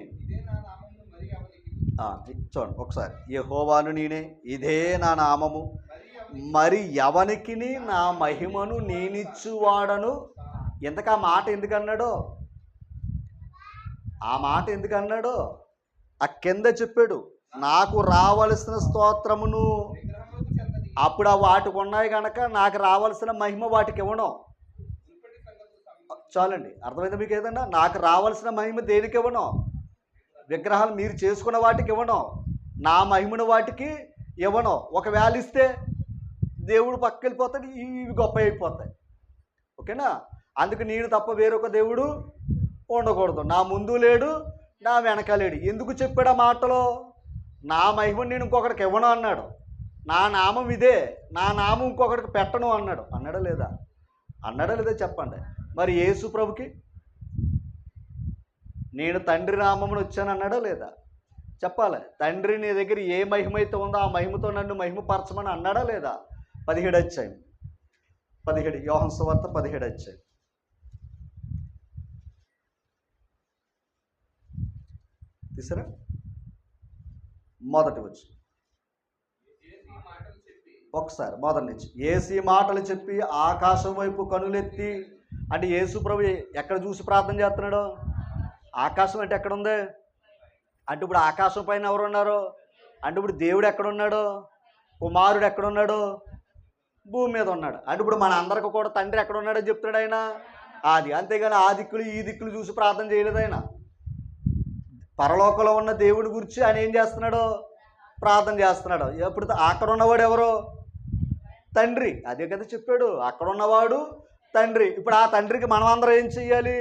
A: చూడండి ఒకసారి, యెహోవాను నేనే, ఇదే నా నామము, మరి ఎవనికిని నా మహిమను నేనిచ్చువాడను. ఎంతకు ఆ మాట ఎందుకు అన్నాడో, ఆ మాట ఎందుకు అన్నాడో ఆ కింద చెప్పాడు. నాకు రావలసిన స్తోత్రమును, అప్పుడు ఆ వాటికి ఉన్నాయి కనుక నాకు రావాల్సిన మహిమ వాటికి ఇవ్వడం. చాలండి, అర్థమైందా మీకు? ఏదన్నా నాకు రావాల్సిన మహిమ దేనికి ఇవ్వడం? విగ్రహాలు మీరు చేసుకున్న వాటికి ఇవ్వడం, నా మహిమను వాటికి ఇవ్వడం. ఒకవేళ ఇస్తే దేవుడు పక్కకి వెళ్ళిపోతాడు, ఇవి గొప్ప అయిపోతాయి. ఓకేనా? అందుకు నేను తప్ప వేరొక దేవుడు ఉండకూడదు, నా ముందు లేడు, నా వెనక లేడు. ఎందుకు చెప్పాడు ఆ మాటలో? నా మహిమను నేను ఇంకొకరికి ఇవ్వను అన్నాడు. నా నామం ఇదే, నా నామం ఇంకొకరికి పెట్టను అన్నాడు. అన్నాడా లేదా? అన్నాడా లేదా చెప్పండి. మరి యేసు ప్రభుకి నేను తండ్రి నామమును వచ్చాను అన్నాడా లేదా? చెప్పాలి. తండ్రి నీ దగ్గర ఏ మహిమ అయితే ఉందో ఆ మహిమతో నన్ను మహిమపరచమని అన్నాడా లేదా? 17 అధ్యాయం 17 యోహాను సువార్త 17 అధ్యాయం తీసారా? మొదటి వచ్చి ఒకసారి మొదటి నుంచి. ఏసీ మాటలు చెప్పి ఆకాశం వైపు కనులెత్తి, అంటే యేసు ప్రభు ఎక్కడ చూసి ప్రార్థన చేస్తున్నాడు? ఆకాశం అంటే ఎక్కడ ఉంది అంటే ఇప్పుడు ఆకాశం పైన ఎవరు ఉన్నారు అంటే ఇప్పుడు దేవుడు ఎక్కడున్నాడు? కుమారుడు ఎక్కడున్నాడు? భూమి మీద ఉన్నాడు. అంటే ఇప్పుడు మన అందరికి కూడా తండ్రి ఎక్కడ ఉన్నాడని చెప్తున్నాడు ఆయన. అది అంతేగాని ఆ దిక్కులు ఈ దిక్కులు చూసి ప్రార్థన చేయలేదు ఆయన. పరలోకంలో ఉన్న దేవుడి గురించి ఆయన ఏం చేస్తున్నాడు? ప్రార్థన చేస్తున్నాడు. ఇప్పుడు అక్కడ ఉన్నవాడు ఎవరు? తండ్రి. అదే కదా చెప్పాడు, అక్కడ ఉన్నవాడు తండ్రి. ఇప్పుడు ఆ తండ్రికి మనం అందరం ఏం చెయ్యాలి?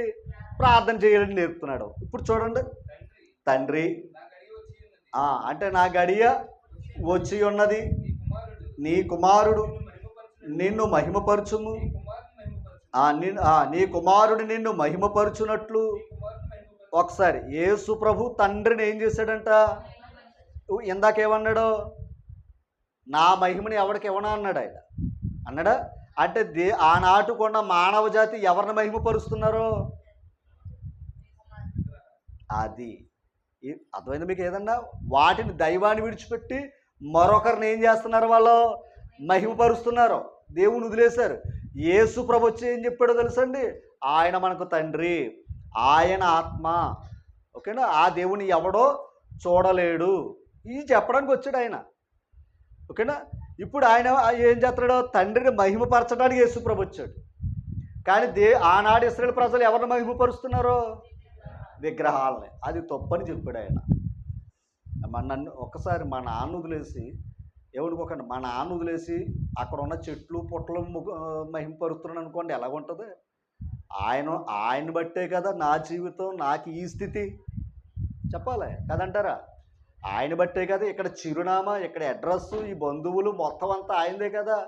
A: ప్రార్థన చేయాలని నేర్పుతున్నాడు. ఇప్పుడు చూడండి, తండ్రి అంటే నా గడియ వచ్చి ఉన్నది, నీ కుమారుడు నిన్ను మహిమపరచుము, నీ కుమారుడు నిన్ను మహిమపరచునట్లు. ఒకసారి యేసు ప్రభు తండ్రిని ఏం చేశాడంట? ఇందాకేమన్నాడు? నా మహిమని ఎవరికి ఇవ్వనా అన్నాడు ఆయన. అన్నాడా? అంటే ఆనాటు కొన్న మానవ జాతి ఎవరిని మహిమపరుస్తున్నారు? అది అర్థమైంది మీకు? ఏదన్నా వాటిని దైవాన్ని విడిచిపెట్టి మరొకరిని ఏం చేస్తున్నారు? వాళ్ళు మహిమపరుస్తున్నారు, దేవుని వదిలేశారు. యేసు ప్రభు వచ్చి ఏం చెప్పాడో తెలుసండి? ఆయన మనకు తండ్రి, ఆయన ఆత్మ. ఓకేనా? ఆ దేవుని ఎవడో చూడలేడు, ఇది చెప్పడానికి వచ్చాడు ఆయన. ఓకేనా? ఇప్పుడు ఆయన ఏం చేస్తున్నాడు? తండ్రిని మహిమపరచడానికి యేసు ప్రభు వచ్చాడు. కానీ ఆనాడు ఇశ్రాయేలు ప్రజలు ఎవరిని మహిమపరుస్తున్నారు? విగ్రహాలని. అది తప్పని చెప్పాడు ఆయన. నన్ను ఒక్కసారి మా నాన్న వదిలేసి, ఏమనుకోకండి, మా నాన్న వదిలేసి అక్కడ ఉన్న చెట్లు పుట్టలు మహిమపరుస్తున్నాను అనుకోండి, ఎలాగుంటుంది? ఆయన బట్టే కదా నా జీవితం, నాకు ఈ స్థితి. చెప్పాలి కదంటారా? ఆయన బట్టే కదా ఇక్కడ చిరునామా, ఇక్కడ అడ్రస్సు, ఈ బంధువులు మొత్తం అంతా ఆయనదే కదా.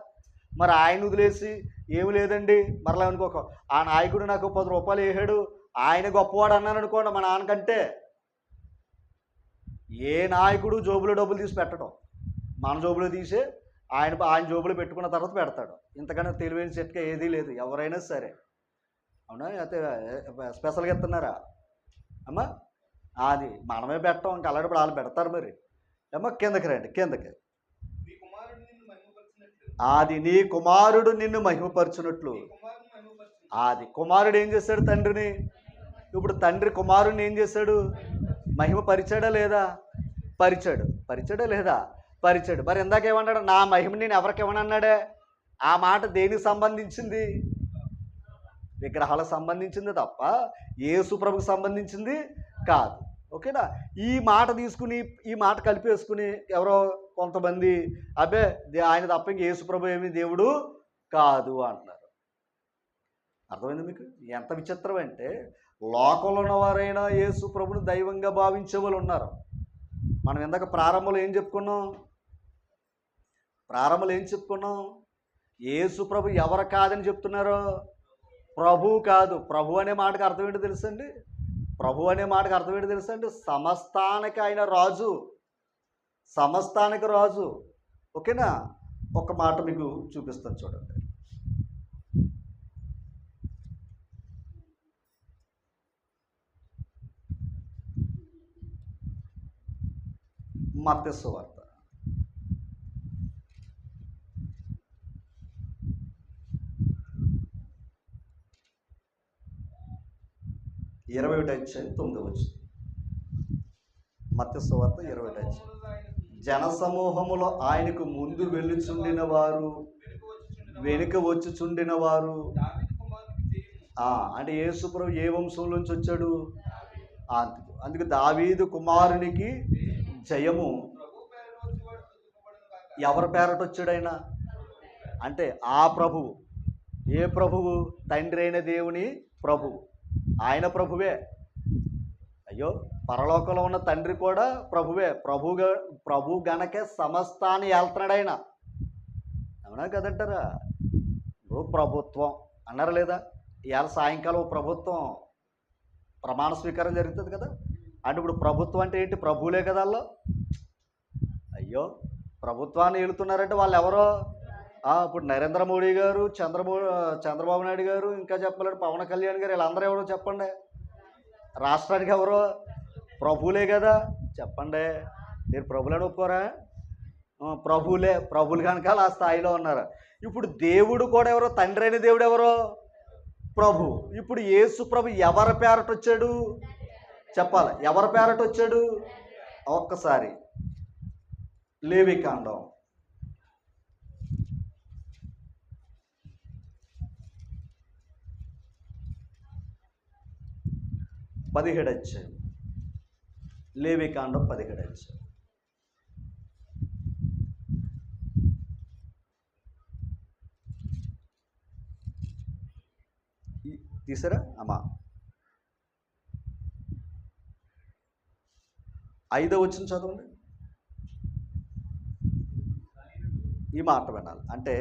A: మరి ఆయన వదిలేసి ఏమి లేదండి మరలా అనుకోక, ఆ నాయకుడు నాకు 10 రూపాయలు వేసాడు, ఆయన గొప్పవాడు అన్నాను అనుకోండి మా నాన్నకంటే. ఏ నాయకుడు జోబులో డబ్బులు తీసి పెట్టడం, మన జోబులో తీసి ఆయన జోబులో పెట్టుకున్న తర్వాత పెడతాడు. ఇంతకన్నా తెలివైన చెట్టుగా ఏదీ లేదు ఎవరైనా సరే. అవునా? అయితే స్పెషల్గా ఇస్తున్నారా అమ్మా? అది మనమే పెట్టాం, ఇంకా అలాంటి వాళ్ళు పెడతారు. మరి అమ్మ కిందకి రండి, కిందకి. అది నీ కుమారుడు నిన్ను మహిమపరచునట్లు. అది కుమారుడు ఏం చేశాడు? తండ్రిని. ఇప్పుడు తండ్రి కుమారుడిని ఏం చేశాడు? మహిమపరిచాడా లేదా? పరిచాడా లేదా? పరిచాడు. మరి ఇందాకేమన్నాడు? నా మహిమ నేను ఎవరికి ఇవ్వనన్నాడే. ఆ మాట దేనికి సంబంధించింది? విగ్రహాలకు సంబంధించింది తప్ప యేసు ప్రభుకి సంబంధించింది కాదు. ఓకేనా? ఈ మాట తీసుకుని ఈ మాట కలిపేసుకుని ఎవరో కొంతమంది అబ్బే ఆయన తప్ప ఇంక యేసు ప్రభు ఏమి దేవుడు కాదు అంటున్నారు. అర్థమైంది మీకు? ఎంత విచిత్రం అంటే లోకంలో ఉన్నవారైనా యేసు ప్రభుని దైవంగా భావించే వాళ్ళు ఉన్నారు. మనం ఇందాక ప్రారంభంలో ఏం చెప్పుకున్నాం? యేసు ప్రభు ఎవరు కాదని చెప్తున్నారు? ప్రభువు కాదు. ప్రభు అనే మాటకు అర్థం ఏంటో తెలుసండి? ప్రభు అనే మాటకు అర్థం ఏంటో తెలుసండి? సమస్తానికి ఆయన రాజు, సమస్తానికి రాజు. ఓకేనా? ఒక మాట మీకు చూపిస్తాను చూడండి. మత్తయి సువార్త 21:9. మత్తయి సువార్త 21. జనసమూహములో ఆయనకు ముందు వెళ్ళుచుండిన వారు, వెనుక వచ్చుచుండిన వారు. అంటే యేసు ప్రభు ఏ వంశం నుంచి వచ్చాడు? అందుకు దావీదు కుమారునికి జయము. ఎవరి పేరట వచ్చాడు ఆయన? అంటే ఆ ప్రభువు. ఏ ప్రభువు? తండ్రి అయిన దేవుని ప్రభువు. ఆయన ప్రభువే. అయ్యో, పరలోకంలో ఉన్న తండ్రి కూడా ప్రభువే. ప్రభు గనకే సమస్తాన్ని ఏళ్తున్నాడు ఆయన. అవునా కదంటారా? ఇప్పుడు ప్రభుత్వం అన్నారు లేదా? ఇవాళ సాయంకాలం ప్రభుత్వం ప్రమాణ స్వీకారం జరుగుతుంది కదా. అంటే ఇప్పుడు ప్రభుత్వం అంటే ఏంటి? ప్రభువులే కదా వాళ్ళు. అయ్యో, ప్రభుత్వాన్ని ఏలుతున్నారంటే వాళ్ళు ఎవరో? ఇప్పుడు నరేంద్ర మోడీ గారు, చంద్రబాబు నాయుడు గారు, ఇంకా చెప్పాలంటే పవన్ కళ్యాణ్ గారు, వీళ్ళందరూ ఎవరో చెప్పండి. రాష్ట్రానికి ఎవరో? ప్రభువులే కదా, చెప్పండి. మీరు ప్రభువులని ఒప్పుకోరా? ప్రభువులు కనుక ఆ స్థాయిలో ఉన్నారు. ఇప్పుడు దేవుడు కూడా ఎవరో, తండ్రి అయిన దేవుడు ఎవరో ప్రభు. ఇప్పుడు యేసు ప్రభు ఎవరి పేరట వచ్చాడు చెప్పాలి. ఎవరి పేరట వచ్చాడు? ఒక్కసారి లేవికాండం 17 అధ్యాయం. లేవికాండం 17 అధ్యాయం. తీసారా అమ్మా? 5వ వచనం చదవండి. ఈ మాట వినాలి. అంటే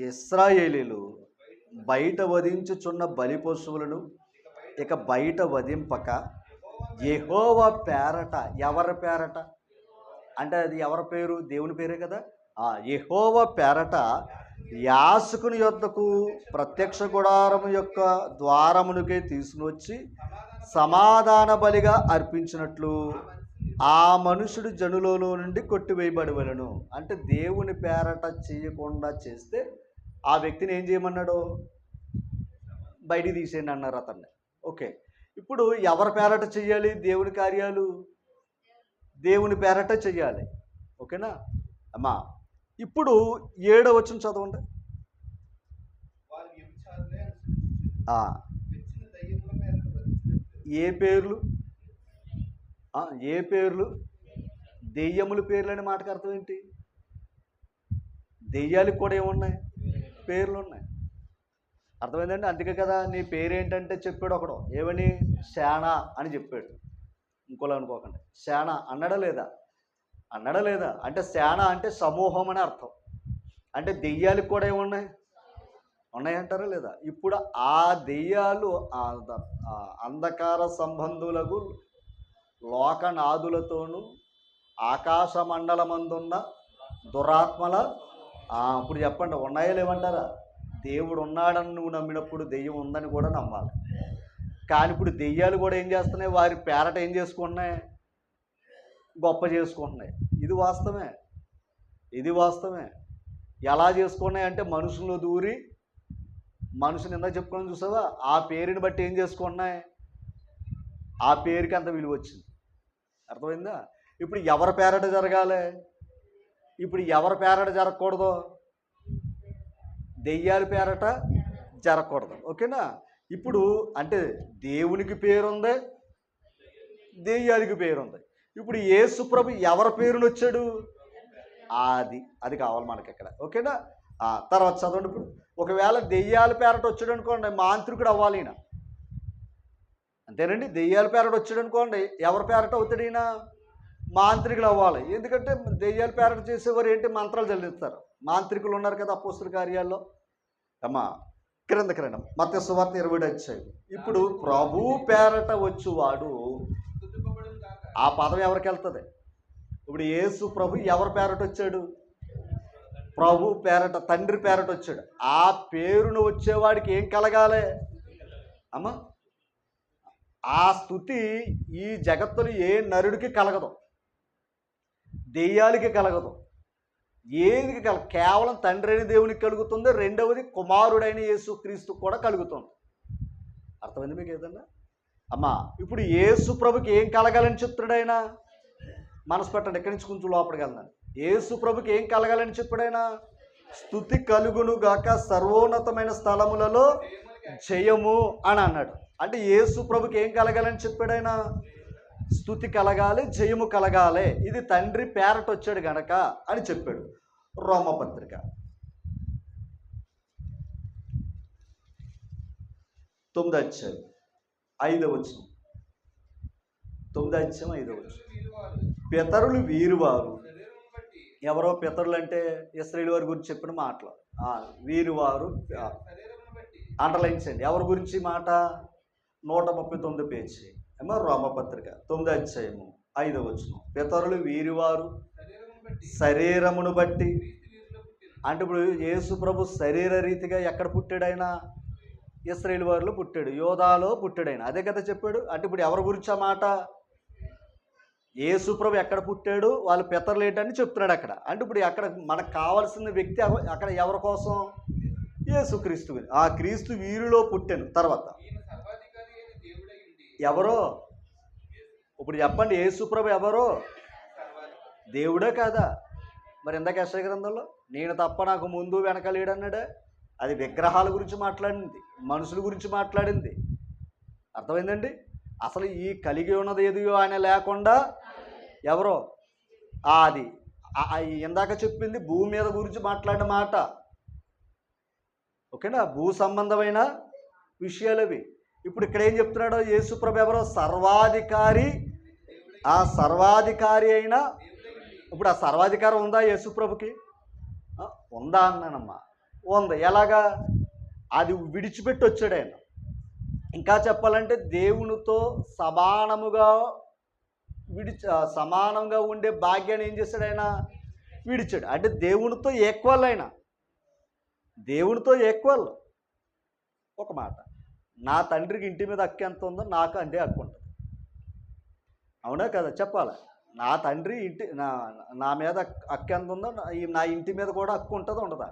A: ఇశ్రాయేలీలు బయట వధించుచున్న బలి పశువులను ఇక బయట వధింపక యెహోవా పేరట, ఎవరి పేరట అంటే అది ఎవరి పేరు? దేవుని పేరే కదా. యెహోవా పేరట యాజకుని యొద్దకు ప్రత్యక్ష గుడారము యొక్క ద్వారమునికే తీసుకుని వచ్చి సమాధాన బలిగా అర్పించినట్లు ఆ మనుషుడు జనులలో నుండి కొట్టివేయబడవలెను. అంటే దేవుని పేరట చేయకుండా చేస్తే ఆ వ్యక్తిని ఏం చేయమన్నాడు? బయటికి తీసేయండి అన్నారు అతన్ని. ఓకే, ఇప్పుడు ఎవరి పేరట చెయ్యాలి దేవుని కార్యాలు? దేవుని పేరట చెయ్యాలి. ఓకేనా అమ్మా? ఇప్పుడు 7వ వచనం చదవండి. ఏ పేర్లు? ఏ పేర్లు? దెయ్యముల పేర్లు అనే మాటకు అర్థం ఏంటి? దెయ్యాలకు కూడా ఏమున్నాయి? పేర్లు ఉన్నాయి. అర్థమైందండి? అందుకే కదా నీ పేరేంటంటే చెప్పాడు ఒకడు. ఏమని? శానా అని చెప్పాడు. ఇంకోలా అనుకోకండి. శానా అన్నాడా లేదా? అన్నాడా లేదా? అంటే శానా అంటే సమూహం అని అర్థం. అంటే దెయ్యాలకు కూడా ఏమున్నాయి? ఉన్నాయంటారా లేదా? ఇప్పుడు ఆ దెయ్యాలు అంధకార సంబంధులకు లోకనాథులతోనూ ఆకాశ మండలమందున్న దురాత్మల ఇప్పుడు చెప్పండి, ఉన్నాయో లేవంటారా? దేవుడు ఉన్నాడని నువ్వు నమ్మినప్పుడు దెయ్యం ఉందని కూడా నమ్మాలి. కానీ ఇప్పుడు దెయ్యాలు కూడా ఏం చేస్తున్నాయి? వారి పేరట ఏం చేసుకుంటున్నాయి? గొప్ప చేసుకుంటున్నాయి. ఇది వాస్తవమే, ఇది వాస్తవమే. ఎలా చేసుకున్నాయి అంటే మనుషుల్లో దూరి, మనుషుని ఇందాక చెప్పుకోవడం చూసావా? ఆ పేరుని బట్టి ఏం చేసుకున్నాయి? ఆ పేరుకి అంత విలువ వచ్చింది. అర్థమైందా? ఇప్పుడు ఎవరి పేరట జరగాలి? ఇప్పుడు ఎవరి పేరట జరగకూడదు? దెయ్యాల పేరట జరగకూడదు. ఓకేనా? ఇప్పుడు అంటే దేవునికి పేరుంది, దెయ్యాలకి పేరుంది. ఇప్పుడు యేసు ప్రభు ఎవరి పేరుని వచ్చాడు? అది కావాలి మనకి ఇక్కడ. ఓకేనా? తర్వాత చదవండి. ఇప్పుడు ఒకవేళ దెయ్యాల పేరట వచ్చాడు అనుకోండి, మాంత్రికుడు అవ్వాలి ఈయన. అంతేనండి? దెయ్యాల పేరట వచ్చాడు అనుకోండి, ఎవరి పేరట అవుతాడు ఈయన? మాంత్రికులు అవ్వాలి. ఎందుకంటే దెయ్యాల పేరట చేసేవారు ఏంటి? మంత్రాలు చల్లిస్తారు. మాంత్రికులు ఉన్నారు కదా అపోస్తల కార్యాల్లో. అమ్మా క్రింద మత్తయి సువార్త 20 అధ్యాయం. ఇప్పుడు ప్రభు పేరట వచ్చువాడు, ఆ పదం ఎవరికి వెళ్తుంది? ఇప్పుడు యేసు ప్రభు ఎవరి పేరట వచ్చాడు? ప్రభు పేరట, తండ్రి పేరట వచ్చాడు. ఆ పేరును వచ్చేవాడికి ఏం కలగాలి అమ్మా? ఆ స్తుతి ఈ జగత్తులో ఏ నరుడికి కలగదు, దెయ్యాలకి కలగదు, ఏదికి కేవలం తండ్రి అయిన దేవునికి కలుగుతుంది. రెండవది కుమారుడైన యేసుక్రీస్తు కూడా కలుగుతుంది. అర్థమైంది మీకు ఏదన్నా అమ్మా? ఇప్పుడు యేసు ప్రభుకి ఏం కలగాలని చెప్తాడు ఆయన? మనసు పెట్టండి, ఎక్కడి నుంచి కొంచెం లోపలికి వెళ్దాం. యేసు ప్రభుకి ఏం కలగాలని చెప్పాడు ఆయన? స్తుతి కలుగును గాక సర్వోన్నతమైన స్థలములలో జయము అని అన్నాడు. అంటే యేసు ప్రభుకి ఏం కలగాలని చెప్పాడు ఆయన? స్తుతి కలగాలి, జయము కలగాలి. ఇది తండ్రి పేరట వచ్చాడు గనక అని చెప్పాడు. రోమపత్రిక 9వ అధ్యాయం 5వ వచనం. 9వ అధ్యాయం 5వ వచనం. పితరులు వీరువారు. ఎవరో పితరులు అంటే ఇశ్రాయేలు వారి గురించి చెప్పిన మాటలు. వీరువారు అండర్లైన్ చేయండి. ఎవరి గురించి మాట? 139 పేజీ ఏమో రోమపత్రిక 9వ అధ్యాయము 5వ వచనం. పితరులు వీరివారు శరీరమును బట్టి. అంటే ఇప్పుడు యేసు ప్రభు శరీర రీతిగా ఎక్కడ పుట్టాడు? ఆయన ఇశ్రాయేలు వారిలో పుట్టాడు, యోధాలో పుట్టాడు ఆయన. అదే కదా చెప్పాడు. అంటే ఇప్పుడు ఎవరి గురించి ఆ మాట? యేసుప్రభు ఎక్కడ పుట్టాడు, వాళ్ళ పితరులు ఏంటని చెప్తున్నాడు అక్కడ. అంటే ఇప్పుడు అక్కడ మనకు కావాల్సిన వ్యక్తి అక్కడ ఎవరి కోసం? యేసుక్రీస్తు. ఆ క్రీస్తు వీరిలో పుట్టాను. తర్వాత ఎవరో? ఇప్పుడు చెప్పండి, యేసుప్రభు ఎవరో? దేవుడే కాదా? మరి ఇందాక యెషయా గ్రంథంలో నేను తప్ప నాకు ముందు వెనక లేడన్నాడే. అది విగ్రహాల గురించి మాట్లాడింది, మనుషుల గురించి మాట్లాడింది. అర్థమైందండి? అసలు ఈ కలిగి ఉన్నది ఏదియో ఆయన లేకుండా ఎవరో? అది ఇందాక చెప్పింది భూమి మీద గురించి మాట్లాడిన మాట. ఓకేనా? భూ సంబంధమైన విషయాలు అవి. ఇప్పుడు ఇక్కడ ఏం చెప్తున్నాడో, యేసుప్రభు ఎవరో? సర్వాధికారి. ఆ సర్వాధికారి అయినా ఇప్పుడు ఆ సర్వాధికారం ఉందా యేసుప్రభుకి? ఉందా అన్నానమ్మా. ఉంది. ఎలాగా? అది విడిచిపెట్టి వచ్చాడు ఆయన. ఇంకా చెప్పాలంటే దేవునితో సమానంగా ఉండే భాగ్యాన్ని ఏం చేశాడు ఆయన? విడిచాడు. అంటే దేవునితో ఈక్వల్ ఆయన, దేవునితో ఈక్వల్. ఒక మాట, నా తండ్రికి ఇంటి మీద హక్కు ఎంత ఉందో నాకు అంతే హక్కు ఉంటుంది. అవునా కదా? చెప్పాలి. నా తండ్రి నా మీద హక్కు ఎంత ఉందో నా ఇంటి మీద కూడా హక్కు ఉంటుందా ఉండదా?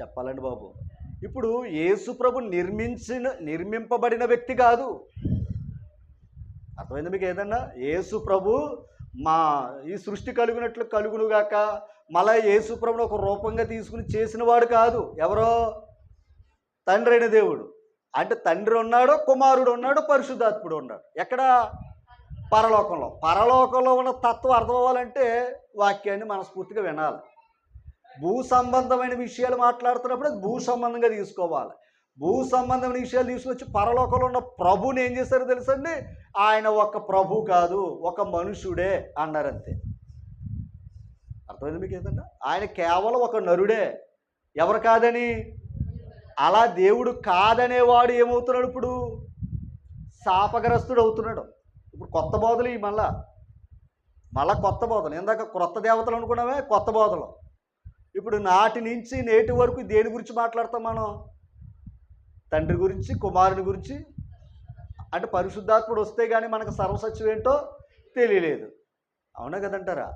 A: చెప్పాలండి బాబు. ఇప్పుడు యేసుప్రభు నిర్మింపబడిన వ్యక్తి కాదు. అర్థమైంది మీకు ఏదన్నా? యేసుప్రభు ఈ సృష్టి కలుగునుగాక మళ్ళా యేసుప్రభుని ఒక రూపంగా తీసుకుని చేసిన వాడు కాదు. ఎవరో? తండ్రి అయిన దేవుడు. అంటే తండ్రి ఉన్నాడు, కుమారుడు ఉన్నాడు, పరిశుద్ధాత్ముడు ఉన్నాడు. ఎక్కడ? పరలోకంలో. పరలోకంలో ఉన్న తత్వం అర్థం అవ్వాలంటే వాక్యాన్ని మనస్ఫూర్తిగా వినాలి. భూ సంబంధమైన విషయాలు మాట్లాడుతున్నప్పుడు అది భూ సంబంధంగా తీసుకోవాలి. భూ సంబంధమైన విషయాలు తీసుకొచ్చి పరలోకంలో ఉన్న ప్రభుని ఏం చేశారో తెలుసండి? ఆయన ఒక ప్రభు కాదు, ఒక మనుషుడే అన్నారంతే. అర్థమైంది మీకు ఏదన్నా? ఆయన కేవలం ఒక నరుడే. ఎవరు కాదని? అలా దేవుడు కాదనేవాడు ఏమవుతున్నాడు? ఇప్పుడు శాపగ్రస్తుడు అవుతున్నాడు. ఇప్పుడు కొత్త బోధలు మళ్ళా కొత్త బోధలు. ఇందాక క్రొత్త దేవతలు అనుకున్నామే, కొత్త బోధలు. ఇప్పుడు నాటి నుంచి నేటి వరకు దేని గురించి మాట్లాడతాం మనం? తండ్రి గురించి, కుమారుని గురించి. అంటే పరిశుద్ధాత్ముడు వస్తే కానీ మనకు సర్వసత్యం ఏంటో తెలియలేదు. అవునా కదంటారా?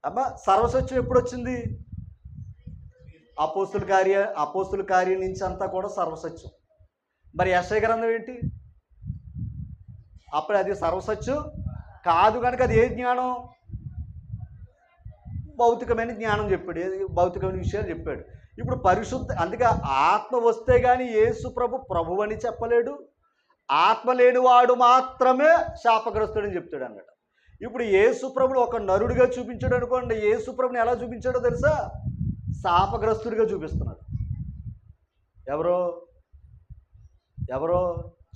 A: అమ్మ, సర్వసత్యం ఎప్పుడు వచ్చింది? అపోస్తుల కార్యం నుంచి అంతా కూడా సర్వసత్యం. మరి యెషయా గ్రంథం ఏంటి? అప్పుడు అది సర్వసత్యం కాదు కనుక అది ఏ జ్ఞానం? భౌతికమైన జ్ఞానం చెప్పాడు, భౌతికమైన విషయాలు చెప్పాడు. ఇప్పుడు అందుకే ఆత్మ వస్తే కానీ యేసు ప్రభు అని చెప్పలేడు. ఆత్మ లేనివాడు మాత్రమే శాపగ్రస్తుడని చెప్తాడు అన్నట్టు. ఇప్పుడు యేసు ప్రభుని ఒక నరుడిగా చూపించాడు అనుకోండి. యేసు ప్రభుని ఎలా చూపించాడో తెలుసా? శాపగ్రస్తుడిగా చూపిస్తున్నాడు. ఎవరో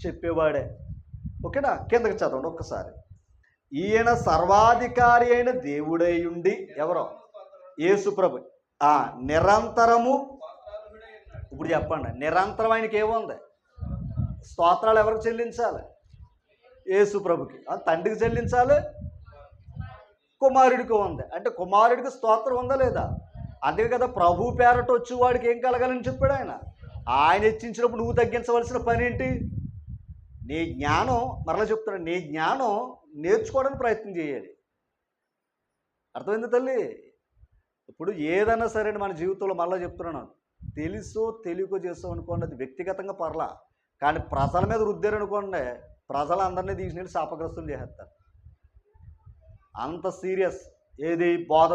A: చెప్పేవాడే. ఓకేనా? కిందకి చదవండి ఒక్కసారి. ఈయన సర్వాధికారి అయిన దేవుడై ఉండి, ఎవరో? యేసు ప్రభు నిరంతరము. ఇప్పుడు చెప్పండి, నిరంతరం ఆయనకి ఏముంది? స్తోత్రాలు ఎవరికి చెల్లించాలి? యేసు ప్రభుకి. తండ్రికి చెల్లించాలి, కుమారుడికి ఉంది. అంటే కుమారుడికి స్తోత్రం ఉందా లేదా? అందుకే కదా ప్రభు పేరట వచ్చి వాడికి ఏం కలగాలని చెప్పాడు ఆయన. ఆయన హెచ్చించినప్పుడు నువ్వు తగ్గించవలసిన పని ఏంటి? నీ జ్ఞానం, మరలా చెప్తున్నాడు, నీ జ్ఞానం నేర్చుకోవడానికి ప్రయత్నం చేయాలి. అర్థమైంది తల్లి? ఇప్పుడు ఏదైనా సరే మన జీవితంలో మళ్ళీ చెప్తున్నాను, తెలుసో తెలియకో చేస్తాం అనుకోండి, అది వ్యక్తిగతంగా పర్లా. కానీ ప్రజల మీద రుద్దారనుకోండి, ప్రజలందరినీ తీసుకెళ్ళి శాపగ్రస్తులు చేసేస్తారు. అంత సీరియస్. ఏది? బోధ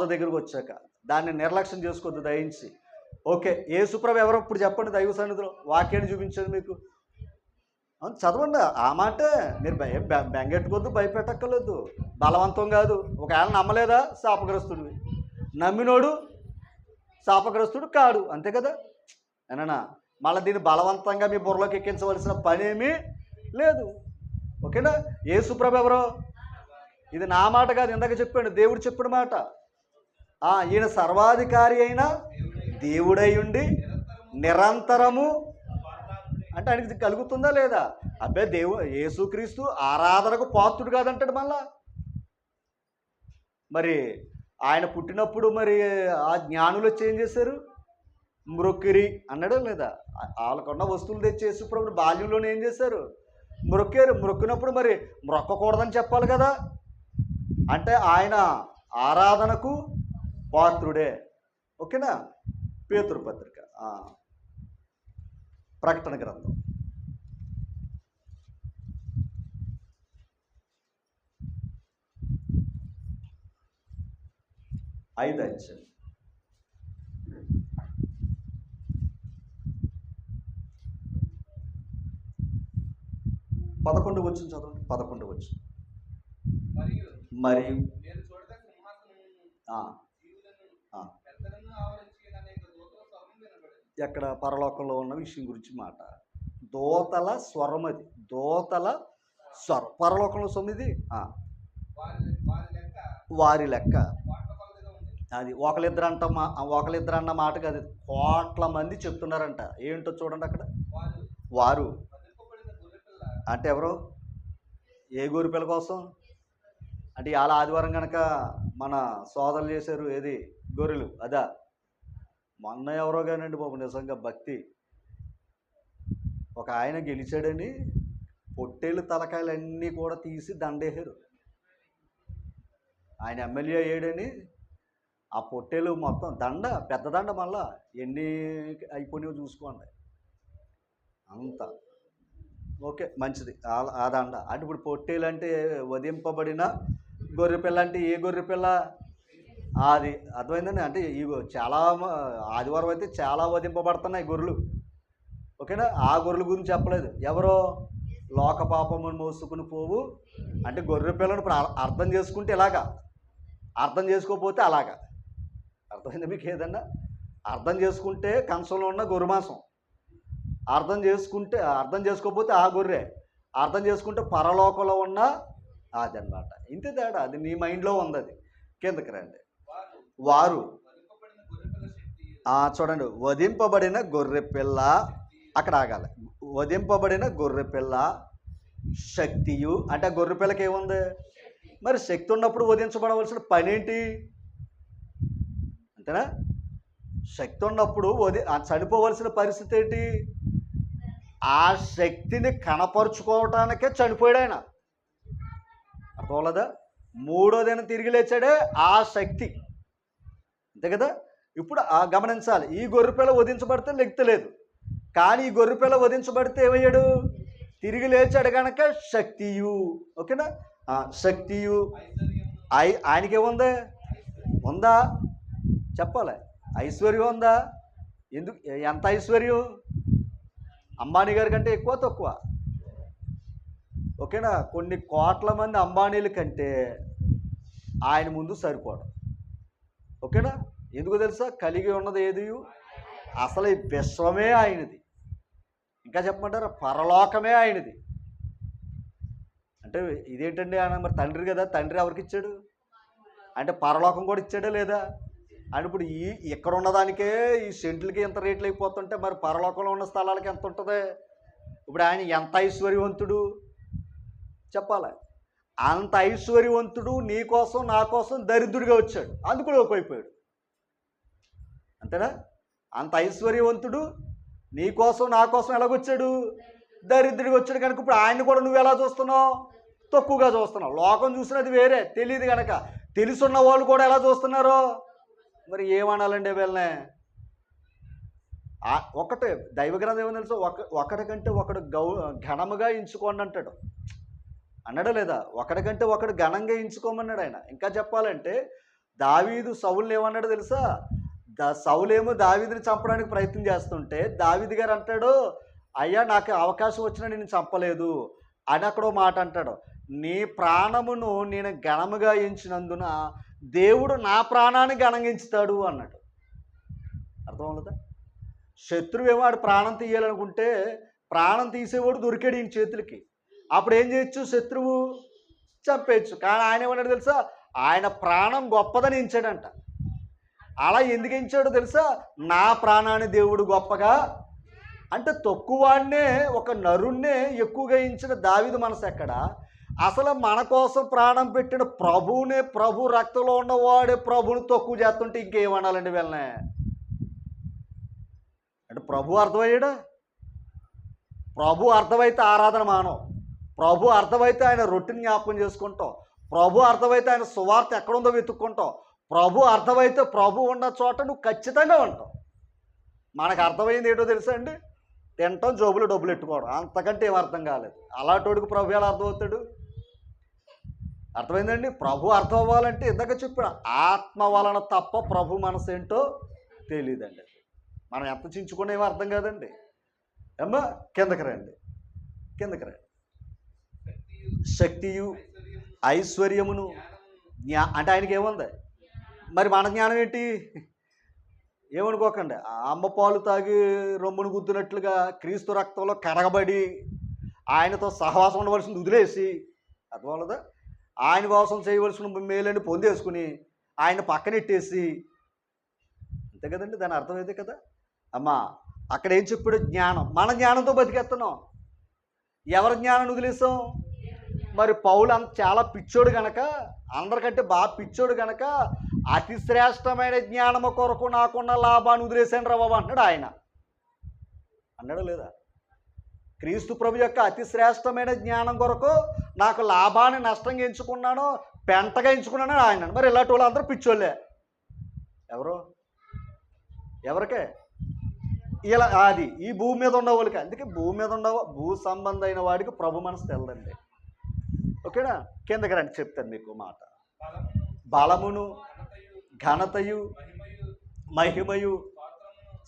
A: దగ్గరకు వచ్చాక దాన్ని నిర్లక్ష్యం చేసుకోవద్దు దయించి. ఓకే, యేసుప్రభు ఎవరో ఇప్పుడు చెప్పండి దైవ సన్నిధిలో. వాక్యాన్ని చూపించండి మీకు. చదవండి ఆ మాటే. మీరు బెంగెట్టుకోవద్దు, భయపెట్టక్కర్లేదు. బలవంతం కాదు. ఒకవేళ నమ్మలేదా? శాపగ్రస్తుడివి. నమ్మినోడు శాపగ్రస్తుడు కాడు. అంతే కదా? ఏనా? మళ్ళీ దీన్ని బలవంతంగా మీ బుర్రలోకి ఎక్కించవలసిన పనేమీ లేదు. ఓకేనా? యేసుప్రభు ఎవరో? ఇది నా మాట కాదు, ఇందాక చెప్పాడు, దేవుడు చెప్పిన మాట. ఈయన సర్వాధికారి అయిన దేవుడై ఉండి నిరంతరము. అంటే ఆయనకి కలుగుతుందా లేదా? అబ్బాయి యేసుక్రీస్తు ఆరాధనకు పాత్రుడు కాదంటాడు. మరి ఆయన పుట్టినప్పుడు మరి ఆ జ్ఞానులు వచ్చి ఏం చేశారు? మ్రొక్కిరి అన్నాడు లేదా? వాళ్ళకున్న వస్తువులు తెచ్చేసి ఇప్పుడు బాల్యంలోనే ఏం చేశారు? మ్రొక్కారు. మ్రొక్కినప్పుడు మరి మ్రొక్కకూడదని చెప్పాలి కదా. అంటే ఆయన ఆరాధనకు పాత్రుడే. ఓకేనా? పేతురు పత్రిక, ప్రకటన గ్రంథం 5 అధ్యాయం 11 వచ్చిన చదవండి. 11 వచ్చి మరియు ఎక్కడ పరలోకంలో ఉన్న విషయం గురించి మాట. దోతల స్వరం, అది దోతల స్వరం. పరలోకంలో సొమ్మిది వారి లెక్క. అది ఒకళ్ళిద్దరు అన్న మాట కాదు, కోట్ల మంది చెప్తున్నారంట. ఏంటో చూడండి అక్కడ. వారు అంటే ఎవరు? ఏ గొర్రెపిల్ల కోసం అంటే ఇవాళ ఆదివారం కనుక మన సోదరులు చేశారు. ఏది? గొర్రెలు. అదా? మొన్న ఎవరో కానండి బాబు, నిజంగా భక్తి. ఒక ఆయన గెలిచాడని పొట్టేళ్ళు తలకాయలన్నీ కూడా తీసి దండేశారు. ఆయన ఎమ్మెల్యే అయ్యాడని ఆ పొట్టేలు మొత్తం దండ, పెద్ద దండ. మళ్ళా ఎన్ని అయిపోయినాయో చూసుకోండి. అంత ఓకే, మంచిది ఆ దండ. అంటే ఇప్పుడు పొట్టేలు అంటే వధింపబడిన గొర్రెపిల్ల. అంటే ఏ గొర్రెపిల్ల? అది అర్థమైందండి. అంటే ఇవి చాలా ఆదివారం అయితే చాలా వధింపబడుతున్నాయి గొర్రెలు. ఓకేనా? ఆ గొర్రెల గురించి చెప్పలేదు. ఎవరో లోక పాపమును మోసుకుని పోవు అంటే గొర్రెపిల్లను ఇప్పుడు అర్థం చేసుకుంటే ఇలాగా, అర్థం చేసుకోకపోతే అలాగా. అర్థమైంది మీకు? ఏదన్నా అర్థం చేసుకుంటే కంచంలో ఉన్న గొర్రె మాంసం, అర్థం చేసుకోకపోతే ఆ గొర్రె, అర్థం చేసుకుంటే పరలోకంలో ఉన్న అదనమాట. ఇంతే తేడా. అది నీ మైండ్లో ఉంది. అది కిందకి రండి. వారు చూడండి, వధింపబడిన గొర్రెపిల్ల. అక్కడ ఆగాలి. వధింపబడిన గొర్రెపిల్ల శక్తియు. అంటే గొర్రెపిల్లకి ఏముంది? మరి శక్తి ఉన్నప్పుడు వధించబడవలసిన పని ఏంటి? అంతేనా? శక్తి ఉన్నప్పుడు చనిపోవలసిన పరిస్థితి ఏంటి? ఆ శక్తిని కనపరుచుకోవటానికే చనిపోయాడు ఆయన. అర్థమవులదా? మూడో దినం తిరిగి లేచాడే ఆ శక్తి. అంతే కదా? ఇప్పుడు గమనించాలి. ఈ గొర్రెపిల్ల వధించబడితే లెక్కలేదు, కానీ ఈ గొర్రెపిల్ల వధించబడితే ఏమయ్యాడు? తిరిగి లేచాడు కనుక శక్తియు. ఓకేనా? శక్తియు. ఆయనకేముంది? ఉందా? చెప్పాలి. ఐశ్వర్యం ఉందా? ఎందుకు? ఎంత ఐశ్వర్యం? అంబానీ గారి కంటే ఎక్కువ తక్కువ? ఓకేనా? కొన్ని కోట్ల మంది అంబానీల కంటే ఆయన ముందు సరిపోవడం. ఓకేనా? ఎందుకు తెలుసా? కలిగి ఉన్నది ఏది? అసలు ఈ విశ్వమే ఆయనది. ఇంకా చెప్పమంటారా? పరలోకమే ఆయనది. అంటే ఇదేంటండి? ఆయన మరి తండ్రి కదా. తండ్రి ఎవరికి ఇచ్చాడు? అంటే పరలోకం కూడా ఇచ్చాడా లేదా? అని ఇప్పుడు ఇక్కడ ఉన్నదానికే ఈ సెంట్లకి ఎంత రేట్లు అయిపోతుంటే మరి పరలోకంలో ఉన్న స్థలాలకి ఎంత ఉంటుంది? ఇప్పుడు ఆయన ఎంత ఐశ్వర్యవంతుడు చెప్పాలి. అంత ఐశ్వర్యవంతుడు నీ కోసం నా కోసం దరిద్రుడిగా వచ్చాడు, అందుకు లోకైపోయాడు. అంతేనా? అంత ఐశ్వర్యవంతుడు నీ కోసం నా కోసం ఎలాగొచ్చాడు? దరిద్రుడిగా వచ్చాడు. కనుక ఇప్పుడు ఆయన్ని కూడా నువ్వు ఎలా చూస్తున్నావు? తక్కువగా చూస్తున్నావు. లోకం చూసినది వేరే, తెలియదు కనుక. తెలుసున్న వాళ్ళు కూడా ఎలా చూస్తున్నారో మరి ఏమనాలండి వీళ్ళనే? ఒకటే దైవగ్రంథం ఏమో తెలుసు, ఒకటి కంటే ఒకడు ఘనముగా ఎంచుకోండి అంటాడు. అన్నాడా లేదా? ఒకటి కంటే ఒకడు ఘనంగా ఎంచుకోమన్నాడు ఆయన. ఇంకా చెప్పాలంటే దావీదు సౌలుని ఏమన్నాడు తెలుసా? సౌలేమో దావీదుని చంపడానికి ప్రయత్నం చేస్తుంటే దావీదు గారు అంటాడు, అయ్యా నాకు అవకాశం వచ్చినా నేను చంపలేదు అని అక్కడో మాట అంటాడు. నీ ప్రాణమును నేను ఘనముగా ఎంచినందున దేవుడు నా ప్రాణాన్ని ఘనంగించుతాడు అన్నాడు. అర్థమవుతుందా? శత్రువేమో వాడు ప్రాణం తీయాలనుకుంటే ప్రాణం తీసేవాడు దొరికాడు ఈయన చేతులకి. అప్పుడు ఏం చేయొచ్చు? శత్రువు చంపేయచ్చు. కానీ ఆయన ఏమన్నాడు తెలుసా? ఆయన ప్రాణం గొప్పదని ఎంచాడంట. అలా ఎందుకు ఎంచాడో తెలుసా? నా ప్రాణాన్ని దేవుడు గొప్పగా, అంటే తక్కువవాడినే, ఒక నరుణ్ణే ఎక్కువగా ఎంచిన దావీదు మనసు ఎక్కడ? అసలు మన కోసం ప్రాణం పెట్టిన ప్రభువునే, ప్రభు రక్తంలో ఉన్నవాడే ప్రభువుని తక్కువ చేస్తుంటే ఇంకేమనాలండి వీళ్ళనే? అంటే ప్రభు అర్థమయ్యాడా? ప్రభు అర్థమైతే ఆరాధన మానవు. ప్రభు అర్థమైతే ఆయన రొట్టెని జ్ఞాపకం చేసుకుంటాం. ప్రభు అర్థమైతే ఆయన సువార్త ఎక్కడుందో వెతుక్కుంటాం. ప్రభు అర్థమైతే ప్రభు ఉన్న చోట నువ్వు ఖచ్చితంగా ఉంటావు. మనకు అర్థమైంది ఏంటో తెలుసా అండి? తింటాం, జోబులో డబ్బులు పెట్టుకోవడం, అంతకంటే ఏం అర్థం కాలేదు. అలాంటోడికి ప్రభు ఎలా అర్థమవుతాడు? అర్థమైందండి? ప్రభు అర్థం అవ్వాలంటే ఇందాక చెప్పిన ఆత్మ వలన తప్ప ప్రభు మనసు ఏంటో తెలియదండి. మనం ఎంత చించుకున్నా ఏమో అర్థం కాదండి. ఏమ్మా కిందకి రండి. శక్తియు ఐశ్వర్యమును అంటే ఆయనకి ఏముంది? మరి మన జ్ఞానం ఏంటి? ఏమనుకోకండి, అమ్మ పాలు తాగి రొమ్మును గుద్దినట్లుగా క్రీస్తు రక్తంలో కడగబడి ఆయనతో సహవాసం ఉండవలసింది వదిలేసి, అర్థమవుతుందా, ఆయన కోసం చేయవలసిన మేలని పొందేసుకుని ఆయన పక్కనెట్టేసి, అంతే కదండి దాని అర్థమైతే కదా. అమ్మా అక్కడ ఏం చెప్పాడు? జ్ఞానం. మన జ్ఞానంతో బతికేస్తున్నాం. ఎవరి జ్ఞానాన్ని వదిలేసాం? మరి పౌలు చాలా పిచ్చోడు గనక, అందరికంటే బాగా పిచ్చోడు గనక అతి శ్రేష్టమైన జ్ఞానము కొరకు నాకున్న లాభాన్ని వదిలేసాను రా బాబు అంటున్నాడు ఆయన. అన్నాడు లేదా? క్రీస్తు ప్రభు యొక్క అతి శ్రేష్టమైన జ్ఞానం కొరకు నాకు లాభాన్ని నష్టంగా ఎంచుకున్నాను, పెంటగా ఎంచుకున్నాను ఆయన. మరి ఇలాంటి వాళ్ళు అందరూ పిచ్చోళ్ళే. ఎవరికే? ఇలా అది ఈ భూమి మీద ఉన్న వాళ్ళకి. అందుకే భూమి మీద ఉన్న భూ సంబంధమైన వాడికి ప్రభు మనసు తెలదండి. ఓకేనా? కిందకి రండి, చెప్తాను మీకు మాట. బలమును ఘనతయు మహిమయు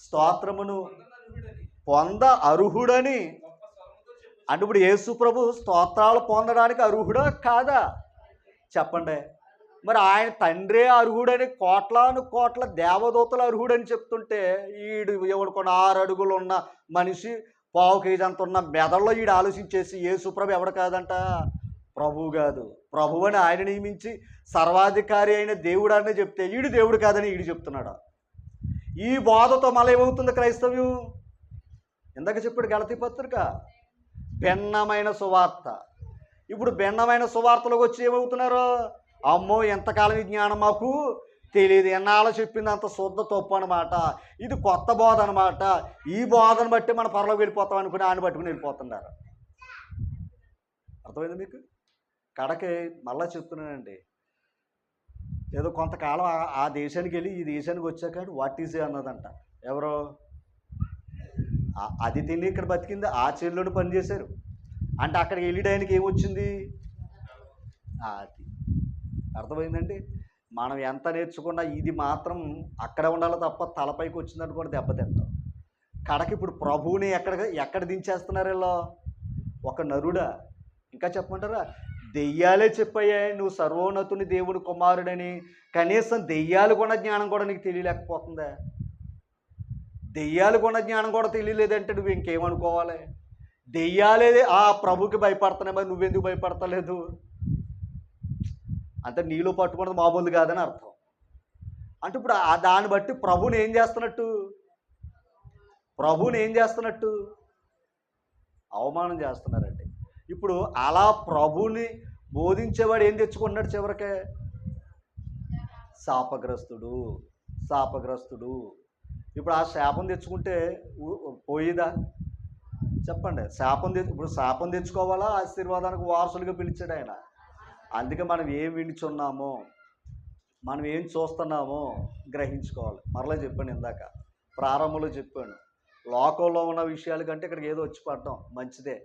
A: స్తోత్రమును పొంద అర్హుడని అంటే ఇప్పుడు యేసు ప్రభు స్తోత్రాలు పొందడానికి అర్హుడా కాదా చెప్పండి? మరి ఆయన తండ్రే అర్హుడని కోట్ల దేవదూతలు అర్హుడని చెప్తుంటే ఈడు ఎవడుకొని 6 అడుగులు ఉన్న మనిషి, 1/4 కేజీ అంత ఉన్న మెదడులో ఈడు ఆలోచించేసి యేసు ప్రభు ఎవడు కాదంట? ప్రభువు కాదు, ప్రభు అని ఆయన నియమించి సర్వాధికారి అయిన దేవుడు అని చెప్తే ఈడు దేవుడు కాదని ఈడు చెప్తున్నాడు. ఈ బోధతో మళ్ళీ ఏమవుతుంది క్రైస్తవ్యం? ఇందాక చెప్పాడు గలతీ పత్రిక, భిన్నమైన సువార్త. ఇప్పుడు భిన్నమైన సువార్తలోకి వచ్చి ఏమవుతున్నారు? అమ్మో ఎంతకాలం ఈ జ్ఞానం మాకు తెలియదు, ఎన్నాళ్ళు చెప్పింది అంత శుద్ధ తప్పు అనమాట, ఇది కొత్త బోధ అనమాట, ఈ బోధను బట్టి మనం పరలోకి వెళ్ళిపోతాం అనుకుని ఆయన పట్టుకుని వెళ్ళిపోతున్నారు. అర్థమైంది మీకు? కడకి మళ్ళా చెప్తున్నానండి, ఏదో కొంతకాలం ఆ దేశానికి వెళ్ళి ఈ దేశానికి వచ్చాక వాట్ ఈజ్ అన్నదంట. ఎవరో అది తిని ఇక్కడ బతికింది, ఆ చేతిలోనే పనిచేశారు అంటే అక్కడికి వెళ్ళడానికి ఏమొచ్చింది? అది అర్థమైందండి. మనం ఎంత నేర్చుకున్నా ఇది మాత్రం అక్కడ ఉండాలి తప్ప తలపైకి వచ్చిందని కూడా దెబ్బతింటాం. కడకి ఇప్పుడు ప్రభువుని ఎక్కడ దించేస్తున్నారు వీళ్ళు? ఒక నరుడా? ఇంకా చెప్పమంటారా? దెయ్యాలే చెప్పాయే నువ్వు సర్వోన్నతుని దేవుడు కుమారుడని. కనీసం దెయ్యాలు కూడా జ్ఞానం కూడా నీకు తెలియలేకపోతుందా? దెయ్యాలు కూడా జ్ఞానం కూడా తెలియలేదంటే నువ్వు ఇంకేమనుకోవాలి? దెయ్యాలే ఆ ప్రభుకి భయపడుతున్నాయి, మరి నువ్వెందుకు భయపడతలేదు? అంటే నీలో పట్టుకున్నది మామూలు కాదని అర్థం. అంటే ఇప్పుడు దాన్ని బట్టి ప్రభుని ఏం చేస్తున్నట్టు? అవమానం చేస్తున్నారండి. ఇప్పుడు అలా ప్రభుని బోధించేవాడు ఏం తెచ్చుకున్నాడు చివరికే? శాపగ్రస్తుడు. ఇప్పుడు ఆ శాపం తెచ్చుకుంటే పోయిదా చెప్పండి? ఇప్పుడు శాపం తెచ్చుకోవాలా, ఆశీర్వాదానికి వారసులుగా పిలిచాడు ఆయన. అందుకే మనం ఏం వినిచున్నామో, మనం ఏం చూస్తున్నామో గ్రహించుకోవాలి. మరలా చెప్పాను, ఇందాక ప్రారంభంలో చెప్పాను, లోకంలో ఉన్న విషయాల కంటే ఇక్కడికి ఏదో వచ్చి పడడం మంచిదే.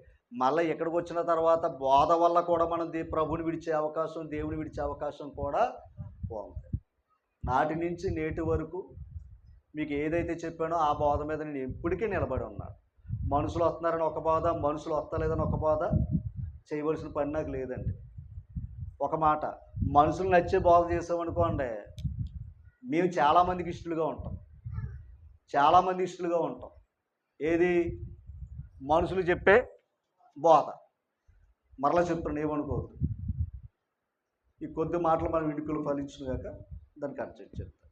A: మళ్ళీ ఇక్కడికి వచ్చిన తర్వాత బోధ వల్ల కూడా మనం ప్రభుని విడిచే అవకాశం, దేవుని విడిచే అవకాశం కూడా ఉంది. నాటి నుంచి నేటి వరకు మీకు ఏదైతే చెప్పానో ఆ బోధ మీద నేను ఎప్పటికీ నిలబడి ఉన్నాను. మనుషులు వస్తున్నారని ఒక బోధ, మనుషులు వస్తలేదని ఒక బోధ చేయవలసిన పని నాకు లేదండి. ఒక మాట, మనుషులు నచ్చే బోధ చేసామనుకోండి, మేము చాలామందికి ఇష్టలుగా ఉంటాం. ఏది? మనుషులు చెప్పే బోధ. మరలా చెప్తున్నాను, ఏమనుకోవద్దు. ఈ కొద్ది మాటలు మనం ఇడుకలు ఫలించిన కాక దానికి అర్థం చెప్తాను.